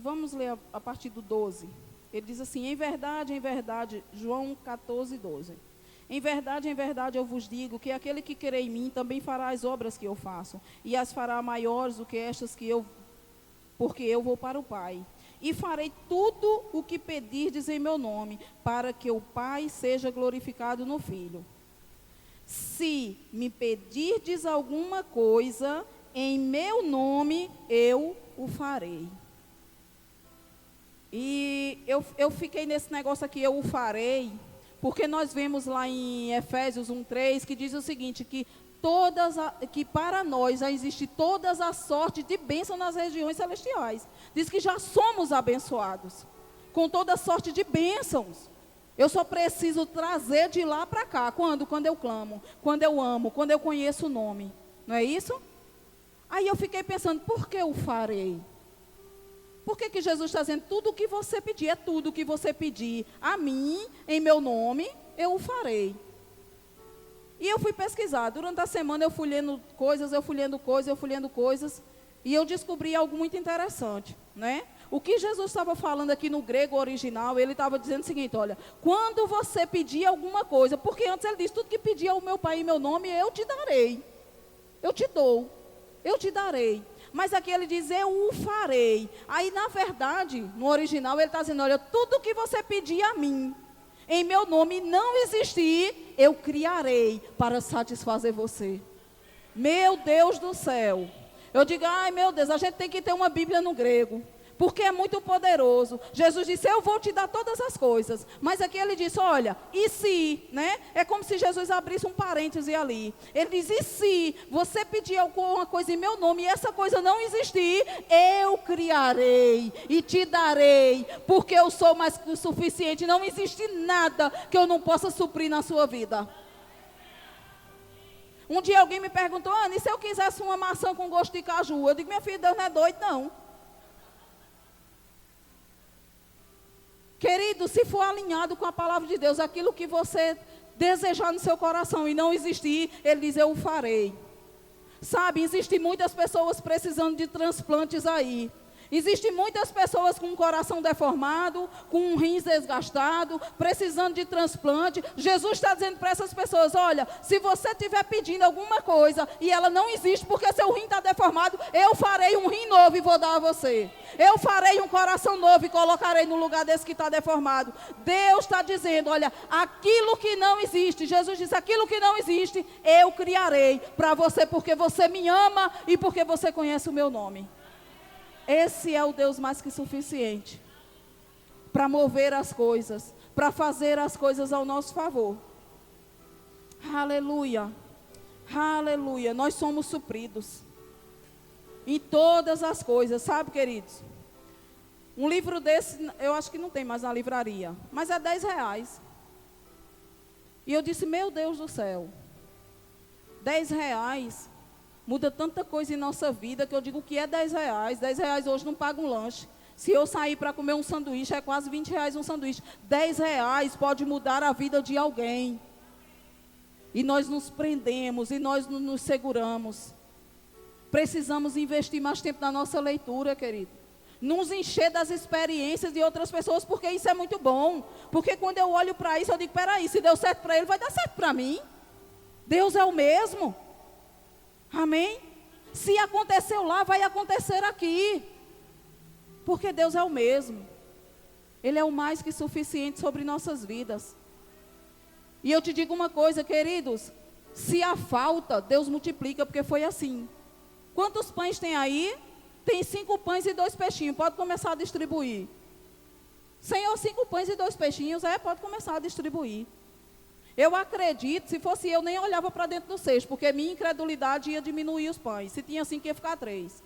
[SPEAKER 1] Vamos ler a partir do 12. Ele diz assim, em verdade, João 14, 12. Em verdade, eu vos digo que aquele que crê em mim também fará as obras que eu faço, e as fará maiores do que estas porque eu vou para o Pai. E farei tudo o que pedirdes em meu nome, para que o Pai seja glorificado no Filho. Se me pedirdes alguma coisa, em meu nome eu o farei. E eu fiquei nesse negócio aqui, eu o farei, porque nós vemos lá em Efésios 1:3, que diz o seguinte, que para nós já existe todas as sortes de bênção nas regiões celestiais. Diz que já somos abençoados, com toda sorte de bênçãos. Eu só preciso trazer de lá para cá. Quando? Quando eu clamo, quando eu amo, quando eu conheço o nome. Não é isso? Aí eu fiquei pensando, por que eu farei? Por que Jesus está dizendo, tudo o que você pedir, é tudo o que você pedir a mim, em meu nome, eu o farei. E eu fui pesquisar, durante a semana eu fui lendo coisas, e eu descobri algo muito interessante, né? O que Jesus estava falando aqui no grego original, ele estava dizendo o seguinte, olha, quando você pedir alguma coisa, porque antes ele disse, tudo que pedir ao meu Pai em meu nome, eu te darei, eu te dou, eu te darei. Mas aqui ele diz, eu o farei. Aí, na verdade, no original, ele está dizendo, olha, tudo que você pedir a mim, em meu nome não existir, eu criarei para satisfazer você. Meu Deus do céu. Eu digo, ai meu Deus, a gente tem que ter uma Bíblia no grego, porque é muito poderoso. Jesus disse, eu vou te dar todas as coisas. Mas aqui ele disse, olha, e se, né? É como se Jesus abrisse um parêntese ali. Ele diz, e se você pedir alguma coisa em meu nome e essa coisa não existir, eu criarei e te darei, porque eu sou mais que o suficiente. Não existe nada que eu não possa suprir na sua vida. Um dia alguém me perguntou, Ana, e se eu quisesse uma maçã com gosto de caju? Eu digo, minha filha, Deus não é doido, não. Querido, se for alinhado com a palavra de Deus, aquilo que você desejar no seu coração e não existir, Ele diz, eu o farei. Sabe, existem muitas pessoas precisando de transplantes aí. Existem muitas pessoas com um coração deformado, com um rins desgastado, precisando de transplante. Jesus está dizendo para essas pessoas, olha, se você estiver pedindo alguma coisa e ela não existe porque seu rim está deformado, eu farei um rim novo e vou dar a você. Eu farei um coração novo e colocarei no lugar desse que está deformado. Deus está dizendo, olha, aquilo que não existe, Jesus disse, aquilo que não existe, eu criarei para você, porque você me ama e porque você conhece o meu nome. Esse é o Deus mais que suficiente para mover as coisas, para fazer as coisas ao nosso favor. Aleluia, aleluia, nós somos supridos em todas as coisas, sabe, queridos? Um livro desse, eu acho que não tem mais na livraria, mas é R$10. E eu disse, meu Deus do céu, R$10 muda tanta coisa em nossa vida, que eu digo, o que é R$10? R$10 hoje não paga um lanche. Se eu sair para comer um sanduíche, é quase R$20 um sanduíche. R$10 pode mudar a vida de alguém. E nós nos prendemos, e nós nos seguramos. Precisamos investir mais tempo na nossa leitura, querido. Nos encher das experiências de outras pessoas, porque isso é muito bom. Porque quando eu olho para isso, eu digo, peraí, se deu certo para ele, vai dar certo para mim. Deus é o mesmo. Amém? Se aconteceu lá, vai acontecer aqui. Porque Deus é o mesmo. Ele é o mais que suficiente sobre nossas vidas. E eu te digo uma coisa, queridos. Se há falta, Deus multiplica, porque foi assim. Quantos pães tem aí? Tem 5 pães e 2 peixinhos. Pode começar a distribuir. Senhor, 5 pães e 2 peixinhos. Pode começar a distribuir. Eu acredito, se fosse eu, nem olhava para dentro do cesto, porque minha incredulidade ia diminuir os pães. Se tinha 5, ia ficar 3.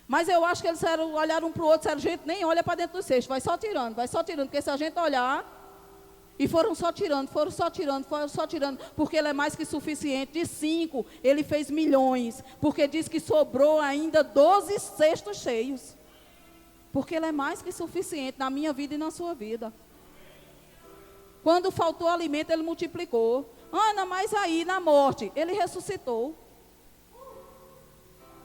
[SPEAKER 1] Mas eu acho que eles olharam um para o outro e disseram, gente, nem olha para dentro do cesto, vai só tirando, porque se a gente olhar, e foram só tirando, porque Ele é mais que suficiente. De 5, Ele fez milhões, porque diz que sobrou ainda 12 cestos cheios. Porque Ele é mais que suficiente na minha vida e na sua vida. Quando faltou alimento, Ele multiplicou. Ana, mas aí na morte, Ele ressuscitou.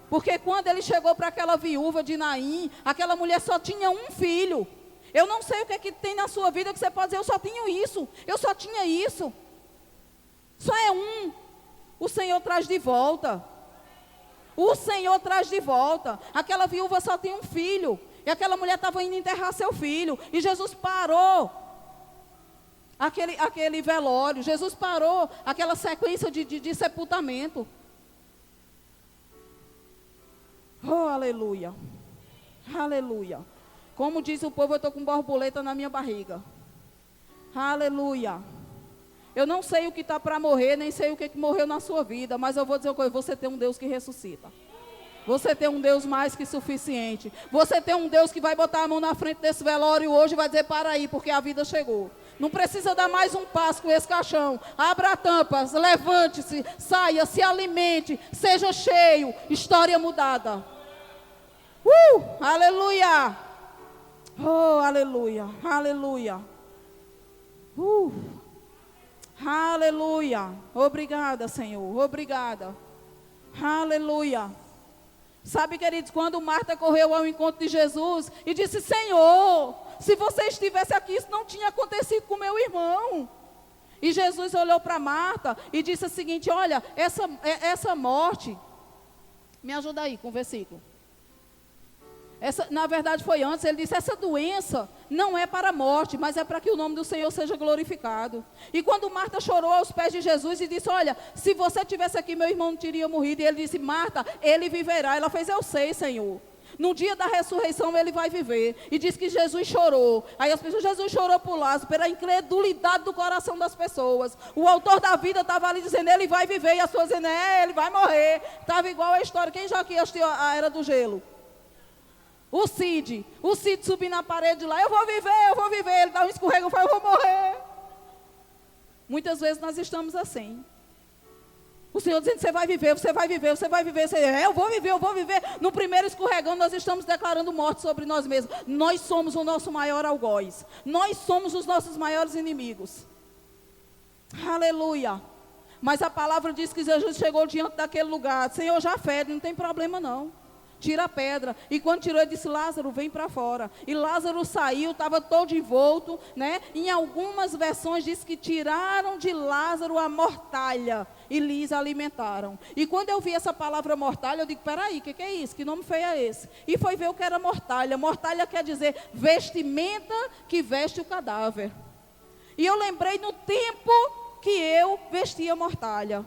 [SPEAKER 1] Porque quando Ele chegou para aquela viúva de Naim, aquela mulher só tinha um filho. Eu não sei o que é que tem na sua vida que você pode dizer, eu só tinha isso, eu só tinha isso. Só é um. O Senhor traz de volta. O Senhor traz de volta. Aquela viúva só tinha um filho. E aquela mulher estava indo enterrar seu filho. E Jesus parou aquele velório. Jesus parou aquela sequência de sepultamento. Oh, aleluia. Aleluia. Como diz o povo, eu estou com borboleta na minha barriga. Aleluia. Eu não sei o que está para morrer, nem sei o que morreu na sua vida, mas eu vou dizer uma coisa, você tem um Deus que ressuscita. Você tem um Deus mais que suficiente. Você tem um Deus que vai botar a mão na frente desse velório hoje e vai dizer, para aí, porque a vida chegou. Não precisa dar mais um passo com esse caixão. Abra a tampa, levante-se, saia, se alimente, seja cheio. História mudada. Aleluia. Oh, aleluia, aleluia. Aleluia. Obrigada, Senhor, obrigada. Aleluia. Sabe, queridos, quando Marta correu ao encontro de Jesus e disse, Senhor, se você estivesse aqui, isso não tinha acontecido com meu irmão. E Jesus olhou para Marta e disse o seguinte, olha, essa morte, me ajuda aí com o versículo. Na verdade foi antes, ele disse, essa doença não é para a morte, mas é para que o nome do Senhor seja glorificado. E quando Marta chorou aos pés de Jesus e disse, olha, se você tivesse aqui, meu irmão não teria morrido. E ele disse, Marta, ele viverá. Ela fez, eu sei, Senhor. No dia da ressurreição ele vai viver. E diz que Jesus chorou. Aí as pessoas, Jesus chorou por Lázaro, pela incredulidade do coração das pessoas. O autor da vida estava ali dizendo, ele vai viver. E as pessoas dizendo, ele vai morrer. Estava igual a história, quem já aqui assistiu a Era do Gelo? O Cid subiu na parede lá, eu vou viver. Ele dá um escorrego, fala, eu vou morrer. Muitas vezes nós estamos assim. O Senhor dizendo, você vai viver. Você, eu vou viver. No primeiro escorregão, nós estamos declarando morte sobre nós mesmos. Nós somos o nosso maior algoz. Nós somos os nossos maiores inimigos. Aleluia. Mas a palavra diz que Jesus chegou diante daquele lugar. Senhor, já fede, não tem problema não. Tira a pedra. E quando tirou, ele disse, Lázaro, vem para fora. E Lázaro saiu, estava todo envolto, né? Em algumas versões diz que tiraram de Lázaro a mortalha e lhes alimentaram. E quando eu vi essa palavra mortalha, eu digo, peraí, o que é isso? Que nome feio é esse? E foi ver o que era mortalha. Mortalha quer dizer vestimenta que veste o cadáver. E eu lembrei no tempo que eu vestia mortalha.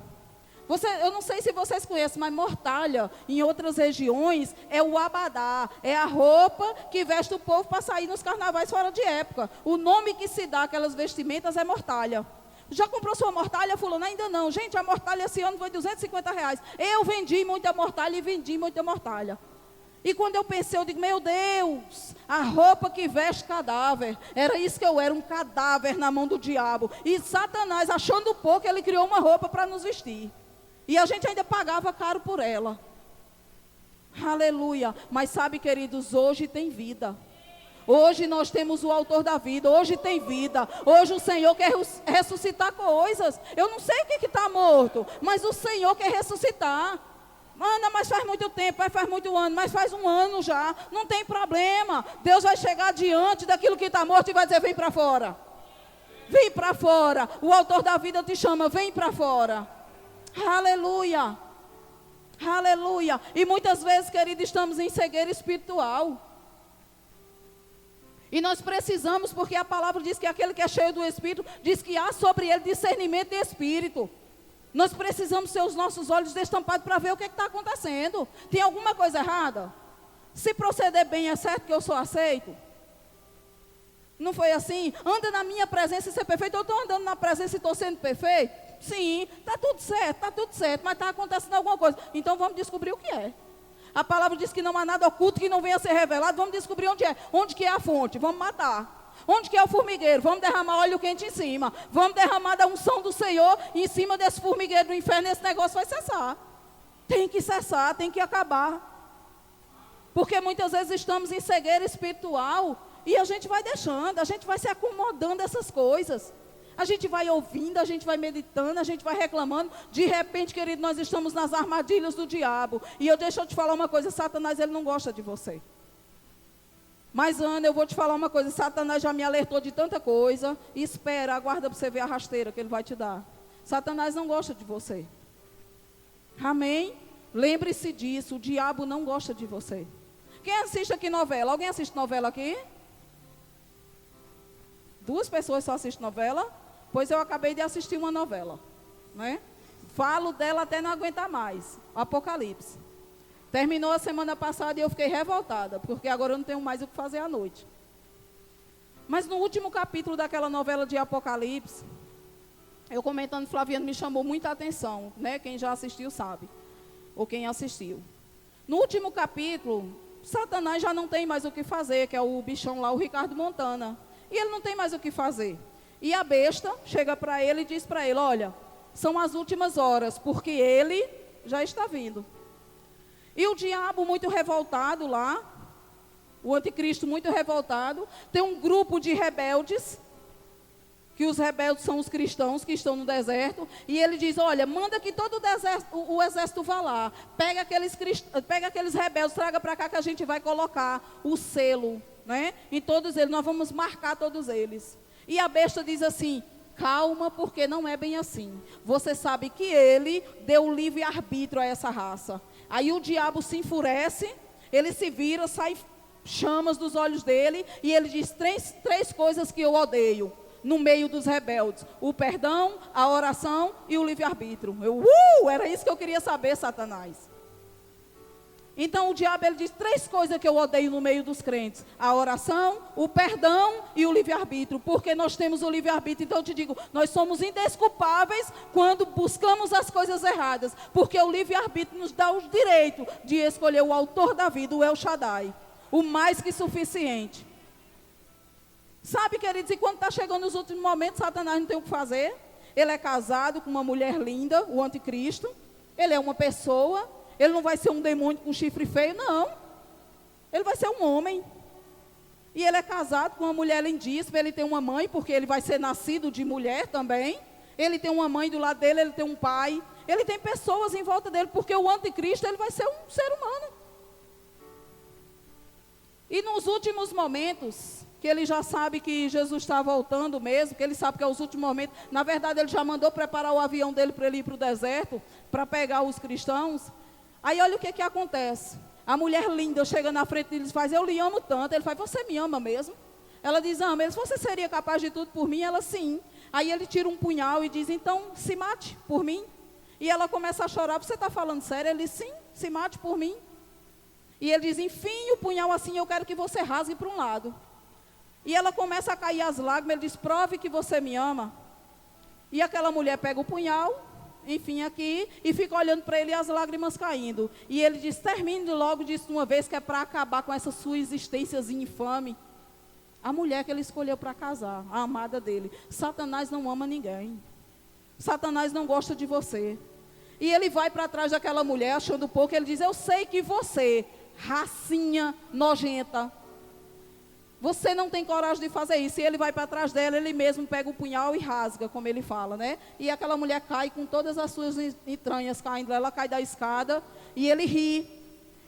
[SPEAKER 1] Eu não sei se vocês conhecem, mas mortalha, em outras regiões, é o abadá. É a roupa que veste o povo para sair nos carnavais fora de época. O nome que se dá àquelas vestimentas é mortalha. Já comprou sua mortalha, fulano? Ainda não. Gente, a mortalha esse ano foi R$250. Eu vendi muita mortalha e vendi muita mortalha. E quando eu pensei, eu digo, meu Deus, a roupa que veste cadáver. Era isso que eu era, um cadáver na mão do diabo. E Satanás, achando pouco, ele criou uma roupa para nos vestir. E a gente ainda pagava caro por ela. Aleluia. Mas sabe, queridos, hoje tem vida. Hoje nós temos o autor da vida. Hoje tem vida. Hoje o Senhor quer ressuscitar coisas. Eu não sei o que está morto, mas o Senhor quer ressuscitar. Ana, mas faz muito tempo, faz muito ano, mas faz um ano já. Não tem problema. Deus vai chegar diante daquilo que está morto e vai dizer, vem para fora. Vem para fora. O autor da vida te chama, vem para fora. Aleluia, aleluia. E muitas vezes, querido, estamos em cegueira espiritual. E nós precisamos, porque a palavra diz que aquele que é cheio do Espírito, diz que há sobre ele discernimento de Espírito. Nós precisamos ter os nossos olhos destampados para ver o que está acontecendo. Tem alguma coisa errada? Se proceder bem, é certo que eu sou aceito? Não foi assim? Anda na minha presença e ser perfeito. Eu estou andando na presença e estou sendo perfeito? Sim, está tudo certo, mas está acontecendo alguma coisa. Então vamos descobrir o que é. A palavra diz que não há nada oculto que não venha a ser revelado. Vamos descobrir onde é. Onde que é a fonte? Vamos matar. Onde que é o formigueiro? Vamos derramar óleo quente em cima. Vamos derramar da unção do Senhor em cima desse formigueiro do inferno. Esse negócio vai cessar. Tem que cessar, tem que acabar. Porque muitas vezes estamos em cegueira espiritual e a gente vai deixando, a gente vai se acomodando a essas coisas. A gente vai ouvindo, a gente vai meditando, a gente vai reclamando. De repente, querido, nós estamos nas armadilhas do diabo. E deixa eu te falar uma coisa, Satanás, ele não gosta de você. Mas, Ana, eu vou te falar uma coisa, Satanás já me alertou de tanta coisa. Espera, aguarda para você ver a rasteira que ele vai te dar. Satanás não gosta de você. Amém? Lembre-se disso, o diabo não gosta de você. Quem assiste aqui novela? Alguém assiste novela aqui? 2 pessoas só assistem novela? Pois eu acabei de assistir uma novela, né? Falo dela até não aguentar mais. Apocalipse. Terminou a semana passada e eu fiquei revoltada, porque agora eu não tenho mais o que fazer à noite. Mas no último capítulo daquela novela de Apocalipse, eu comentando, Flaviano, me chamou muita atenção, né? Quem já assistiu sabe, ou quem assistiu. No último capítulo, Satanás já não tem mais o que fazer, que é o bichão lá, o Ricardo Montana. E ele não tem mais o que fazer. E a besta chega para ele e diz para ele, olha, são as últimas horas, porque ele já está vindo. E o diabo muito revoltado lá, o anticristo muito revoltado, tem um grupo de rebeldes, que os rebeldes são os cristãos que estão no deserto, e ele diz, olha, manda que todo o exército vá lá, pega aqueles rebeldes, traga para cá que a gente vai colocar o selo, né? Em todos eles, nós vamos marcar todos eles. E a besta diz assim, calma, porque não é bem assim. Você sabe que ele deu livre-arbítrio a essa raça. Aí o diabo se enfurece, ele se vira, sai chamas dos olhos dele, e ele diz três coisas que eu odeio no meio dos rebeldes: o perdão, a oração e o livre-arbítrio. Era isso que eu queria saber, Satanás. Então o diabo, ele diz 3 coisas que eu odeio no meio dos crentes: a oração, o perdão e o livre-arbítrio. Porque nós temos o livre-arbítrio. Então eu te digo, nós somos indesculpáveis quando buscamos as coisas erradas. Porque o livre-arbítrio nos dá o direito de escolher o autor da vida, o El Shaddai, o mais que suficiente. Sabe, queridos, e quando está chegando nos últimos momentos, Satanás não tem o que fazer. Ele é casado com uma mulher linda, o anticristo. Ele é uma pessoa. Ele não vai ser um demônio com chifre feio, não. Ele vai ser um homem. E ele é casado com uma mulher lindíssima. Ele tem uma mãe, porque ele vai ser nascido de mulher também. Ele tem uma mãe do lado dele, ele tem um pai. Ele tem pessoas em volta dele, porque o anticristo, ele vai ser um ser humano. E nos últimos momentos, que ele já sabe que Jesus está voltando mesmo, que ele sabe que é os últimos momentos. Na verdade, ele já mandou preparar o avião dele para ele ir para o deserto, para pegar os cristãos. Aí olha o que acontece. A mulher linda chega na frente dele e faz: eu lhe amo tanto. Ele faz: você me ama mesmo? Ela diz: ama. Ele diz: você seria capaz de tudo por mim? Ela: sim. Aí ele tira um punhal e diz: então se mate por mim. E ela começa a chorar: você está falando sério? Ele diz: sim, se mate por mim. E ele diz: enfim, o punhal assim, eu quero que você rasgue para um lado. E ela começa a cair as lágrimas. Ele diz: prove que você me ama. E aquela mulher pega o punhal, enfim, aqui, e fica olhando para ele, e as lágrimas caindo. E ele diz: termine logo disso de uma vez, que é para acabar com essa sua existência infame. A mulher que ele escolheu para casar, a amada dele. Satanás não ama ninguém. Satanás não gosta de você. E ele vai para trás daquela mulher, achando pouco. Ele diz: eu sei que você, racinha nojenta, você não tem coragem de fazer isso. E ele vai para trás dela, ele mesmo pega o punhal e rasga, como ele fala, né? E aquela mulher cai com todas as suas entranhas caindo. Ela cai da escada e ele ri.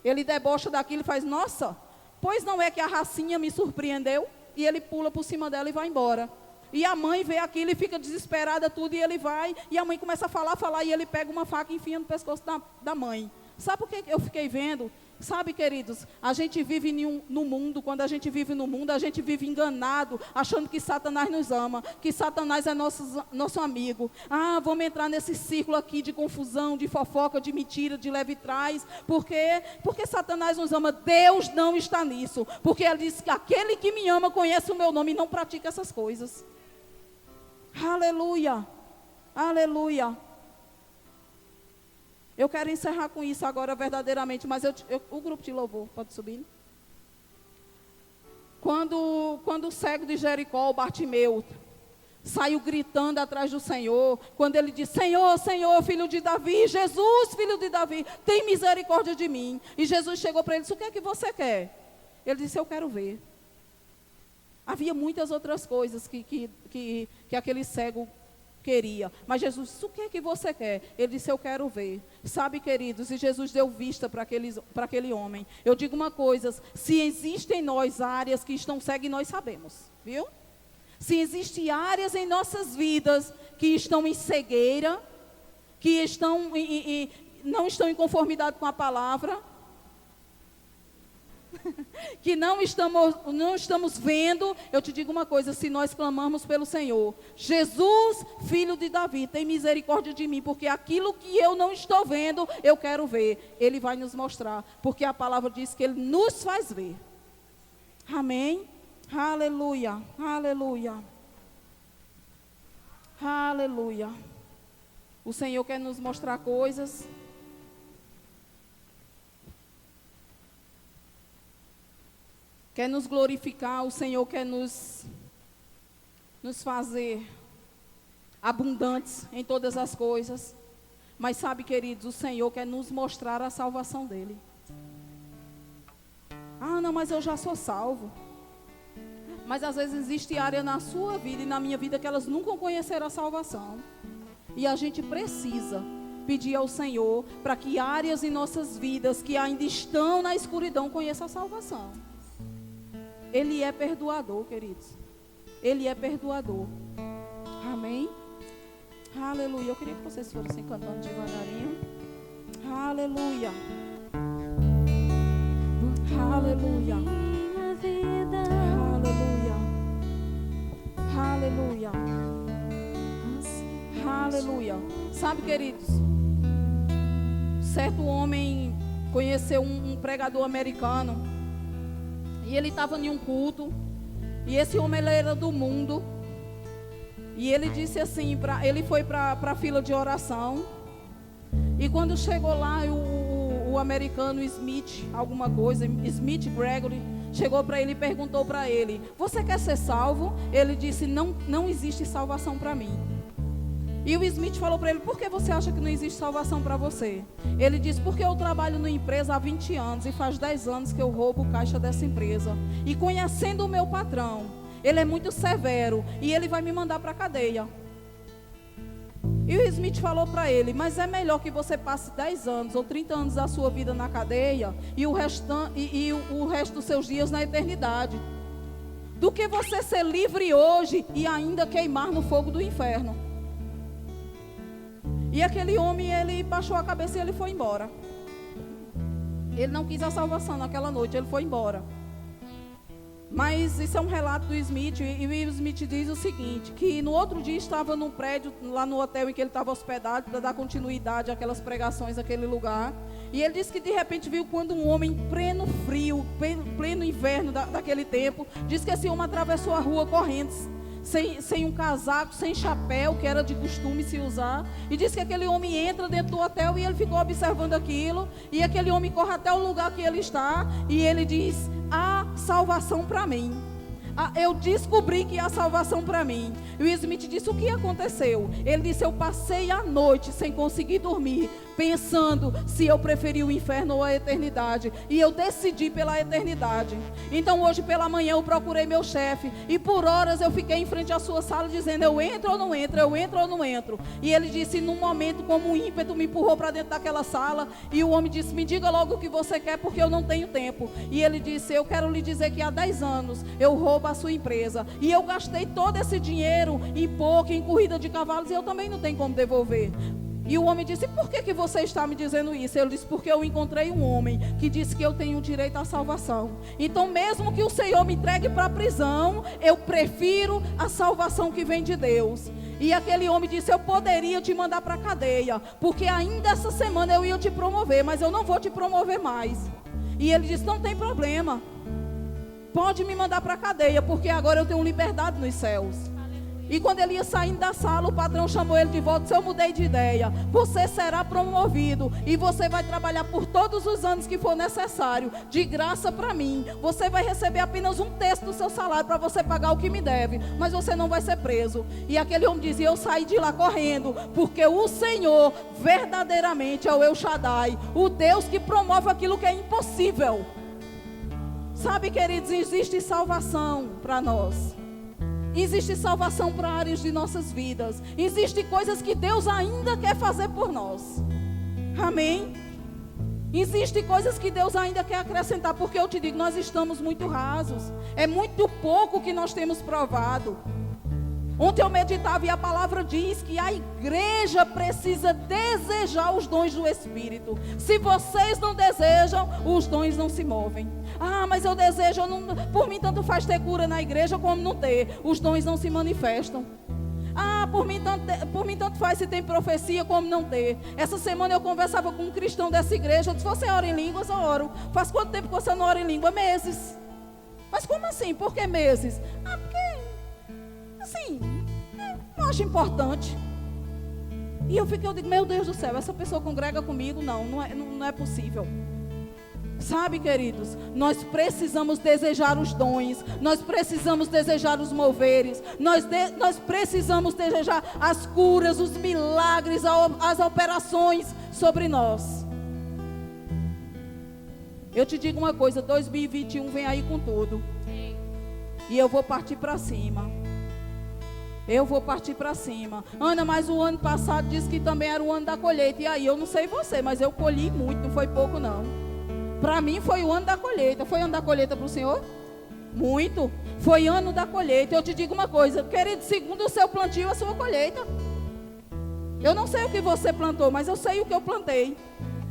[SPEAKER 1] Ele debocha daquilo e faz: nossa, pois não é que a racinha me surpreendeu? E ele pula por cima dela e vai embora. E a mãe vê aquilo e fica desesperada tudo, e ele vai, e a mãe começa a falar, e ele pega uma faca e enfia no pescoço da mãe. Sabe por que eu fiquei vendo? Sabe, queridos, a gente vive no mundo. Quando a gente vive no mundo, a gente vive enganado, achando que Satanás nos ama, que Satanás é nosso amigo. Ah, vamos entrar nesse círculo aqui de confusão, de fofoca, de mentira, de leve trás. Por quê? Porque Satanás nos ama. Deus não está nisso, porque ele diz que aquele que me ama conhece o meu nome e não pratica essas coisas. Aleluia, aleluia. Eu quero encerrar com isso agora verdadeiramente, mas o grupo de louvor, pode subir? Quando o cego de Jericó, o Bartimeu, saiu gritando atrás do Senhor, quando ele disse: Senhor, Senhor, filho de Davi, Jesus, filho de Davi, tem misericórdia de mim. E Jesus chegou para ele e disse: o que é que você quer? Ele disse: eu quero ver. Havia muitas outras coisas que aquele cego queria, mas Jesus disse: o que é que você quer? Ele disse: eu quero ver. Sabe, queridos, e Jesus deu vista para aquele homem. Eu digo uma coisa: se existem em nós áreas que estão cegas, nós sabemos, viu? Se existem áreas em nossas vidas que estão em cegueira, que não estão em conformidade com a palavra, que não estamos vendo, eu te digo uma coisa: se nós clamamos pelo Senhor, Jesus, filho de Davi, tem misericórdia de mim, porque aquilo que eu não estou vendo, eu quero ver. Ele vai nos mostrar, porque a palavra diz que Ele nos faz ver. Amém? Aleluia, aleluia, aleluia. O Senhor quer nos mostrar coisas. Quer nos glorificar, o Senhor quer nos fazer abundantes em todas as coisas. Mas sabe, queridos, o Senhor quer nos mostrar a salvação dEle. Ah, não, mas eu já sou salvo. Mas às vezes existe área na sua vida e na minha vida que elas nunca conheceram a salvação. E a gente precisa pedir ao Senhor para que áreas em nossas vidas que ainda estão na escuridão conheçam a salvação. Ele é perdoador, queridos. Ele é perdoador. Amém? Aleluia. Eu queria que vocês fossem cantando devagarinho. Aleluia. Aleluia. Aleluia. Aleluia. Sabe, queridos, certo homem conheceu um pregador americano. E ele estava em um culto. E esse homem, ele era do mundo. E ele disse assim, ele foi para a fila de oração. E quando chegou lá, o americano Smith, alguma coisa, Smith Gregory, chegou para ele e perguntou para ele: você quer ser salvo? Ele disse: não existe salvação para mim. E o Smith falou para ele: por que você acha que não existe salvação para você? Ele disse: porque eu trabalho numa empresa há 20 anos e faz 10 anos que eu roubo o caixa dessa empresa. E conhecendo o meu patrão, ele é muito severo e ele vai me mandar para a cadeia. E o Smith falou para ele: mas é melhor que você passe 10 anos ou 30 anos da sua vida na cadeia e o resto dos seus dias na eternidade, do que você ser livre hoje e ainda queimar no fogo do inferno. E aquele homem, ele baixou a cabeça e ele foi embora. Ele não quis a salvação naquela noite, ele foi embora. Mas isso é um relato do Smith, e o Smith diz o seguinte, que no outro dia estava num prédio, lá no hotel em que ele estava hospedado, para dar continuidade àquelas pregações naquele lugar. E ele disse que de repente viu quando um homem, em pleno frio, pleno inverno daquele tempo, disse que esse homem atravessou a rua correndo, sem um casaco, sem chapéu, que era de costume se usar. E disse que aquele homem entra dentro do hotel e ele ficou observando aquilo. E aquele homem corre até o lugar que ele está e ele diz: há salvação para mim. Eu descobri que há salvação para mim. E o Smith disse: o que aconteceu? Ele disse: eu passei a noite sem conseguir dormir, pensando se eu preferi o inferno ou a eternidade. E eu decidi pela eternidade. Então hoje pela manhã eu procurei meu chefe. E por horas eu fiquei em frente à sua sala dizendo: eu entro ou não entro? Eu entro ou não entro? E ele disse, num momento, como um ímpeto me empurrou para dentro daquela sala. E o homem disse: me diga logo o que você quer, porque eu não tenho tempo. E ele disse: eu quero lhe dizer que há 10 anos eu roubo a sua empresa. E eu gastei todo esse dinheiro em pouco, em corrida de cavalos, e eu também não tenho como devolver. E o homem disse: por que você está me dizendo isso? Ele disse: porque eu encontrei um homem que disse que eu tenho direito à salvação. Então mesmo que o Senhor me entregue para a prisão, eu prefiro a salvação que vem de Deus. E aquele homem disse: eu poderia te mandar para a cadeia, porque ainda essa semana eu ia te promover, mas eu não vou te promover mais. E ele disse: não tem problema, pode me mandar para a cadeia, porque agora eu tenho liberdade nos céus. E quando ele ia saindo da sala, o patrão chamou ele de volta: eu mudei de ideia, você será promovido e você vai trabalhar por todos os anos que for necessário, de graça para mim. Você vai receber apenas 1/3 do seu salário para você pagar o que me deve, mas você não vai ser preso. E aquele homem dizia: eu saí de lá correndo, porque o Senhor verdadeiramente é o El Shaddai, o Deus que promove aquilo que é impossível. Sabe, queridos, existe salvação para nós. Existe salvação para áreas de nossas vidas. Existem coisas que Deus ainda quer fazer por nós. Amém? Existem coisas que Deus ainda quer acrescentar. Porque eu te digo, nós estamos muito rasos. É muito pouco que nós temos provado. Ontem eu meditava e a palavra diz que a igreja precisa desejar os dons do Espírito. Se vocês não desejam, os dons não se movem. Ah, mas eu desejo, por mim tanto faz ter cura na igreja como não ter. Os dons não se manifestam. Ah, por mim tanto faz se tem profecia como não ter. Essa semana eu conversava com um cristão dessa igreja. Eu disse: você ora em línguas? Eu oro. Faz quanto tempo que você não ora em língua? Meses. Mas como assim? Por que meses? Ah, porque... assim, não acho importante. E eu digo: meu Deus do céu, essa pessoa congrega comigo? Não é possível. Sabe, queridos, nós precisamos desejar os dons, nós precisamos desejar os moveres, nós precisamos desejar as curas, os milagres, as operações sobre nós. Eu te digo uma coisa, 2021 vem aí com tudo. E eu vou partir para cima. Eu vou partir para cima. Ana, mas o ano passado disse que também era o ano da colheita. E aí, eu não sei você, mas eu colhi muito, não foi pouco não. Para mim foi o ano da colheita. Foi ano da colheita para o senhor? Muito. Foi ano da colheita. Eu te digo uma coisa, querido, segundo o seu plantio, a sua colheita. Eu não sei o que você plantou, mas eu sei o que eu plantei.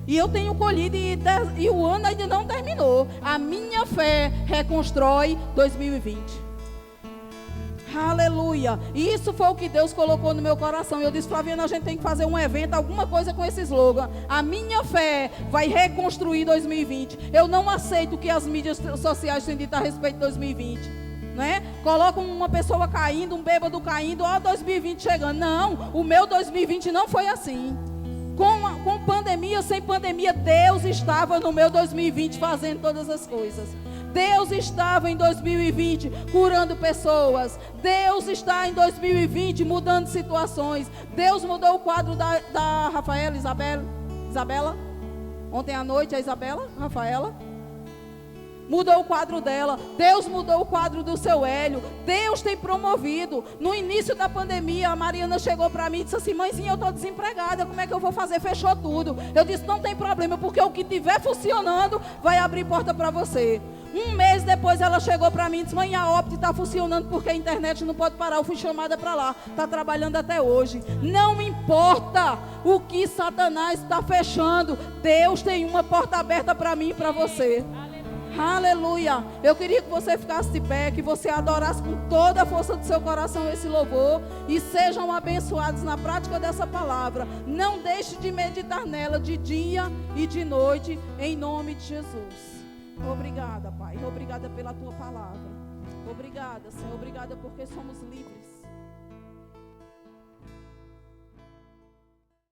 [SPEAKER 1] E eu tenho colhido e o ano ainda não terminou. A minha fé reconstrói 2020. Aleluia. E isso foi o que Deus colocou no meu coração. Eu disse, Flaviana, a gente tem que fazer um evento, alguma coisa com esse slogan. A minha fé vai reconstruir 2020. Eu não aceito que as mídias sociais tenham dito a respeito de 2020. Né? Colocam uma pessoa caindo, um bêbado caindo, ó, 2020 chegando. Não, o meu 2020 não foi assim. Com pandemia, sem pandemia, Deus estava no meu 2020 fazendo todas as coisas. Deus estava em 2020 curando pessoas. Deus está em 2020 mudando situações. Deus mudou o quadro da Rafaela, Isabela. Ontem à noite a Isabela, Rafaela. Mudou o quadro dela. Deus mudou o quadro do seu Hélio. Deus tem promovido. No início da pandemia, a Mariana chegou para mim e disse assim, mãezinha, eu estou desempregada, como é que eu vou fazer? Fechou tudo. Eu disse, não tem problema, porque o que estiver funcionando vai abrir porta para você. Um mês depois ela chegou para mim e disse, mãe, a Opti está funcionando porque a internet não pode parar. Eu fui chamada para lá, está trabalhando até hoje. Não importa o que Satanás está fechando, Deus tem uma porta aberta para mim e para você. Aleluia. Eu queria que você ficasse de pé, que você adorasse com toda a força do seu coração esse louvor e sejam abençoados na prática dessa palavra. Não deixe de meditar nela de dia e de noite, em nome de Jesus. Obrigada, Pai. Obrigada pela tua palavra. Obrigada, Senhor. Obrigada porque somos livres.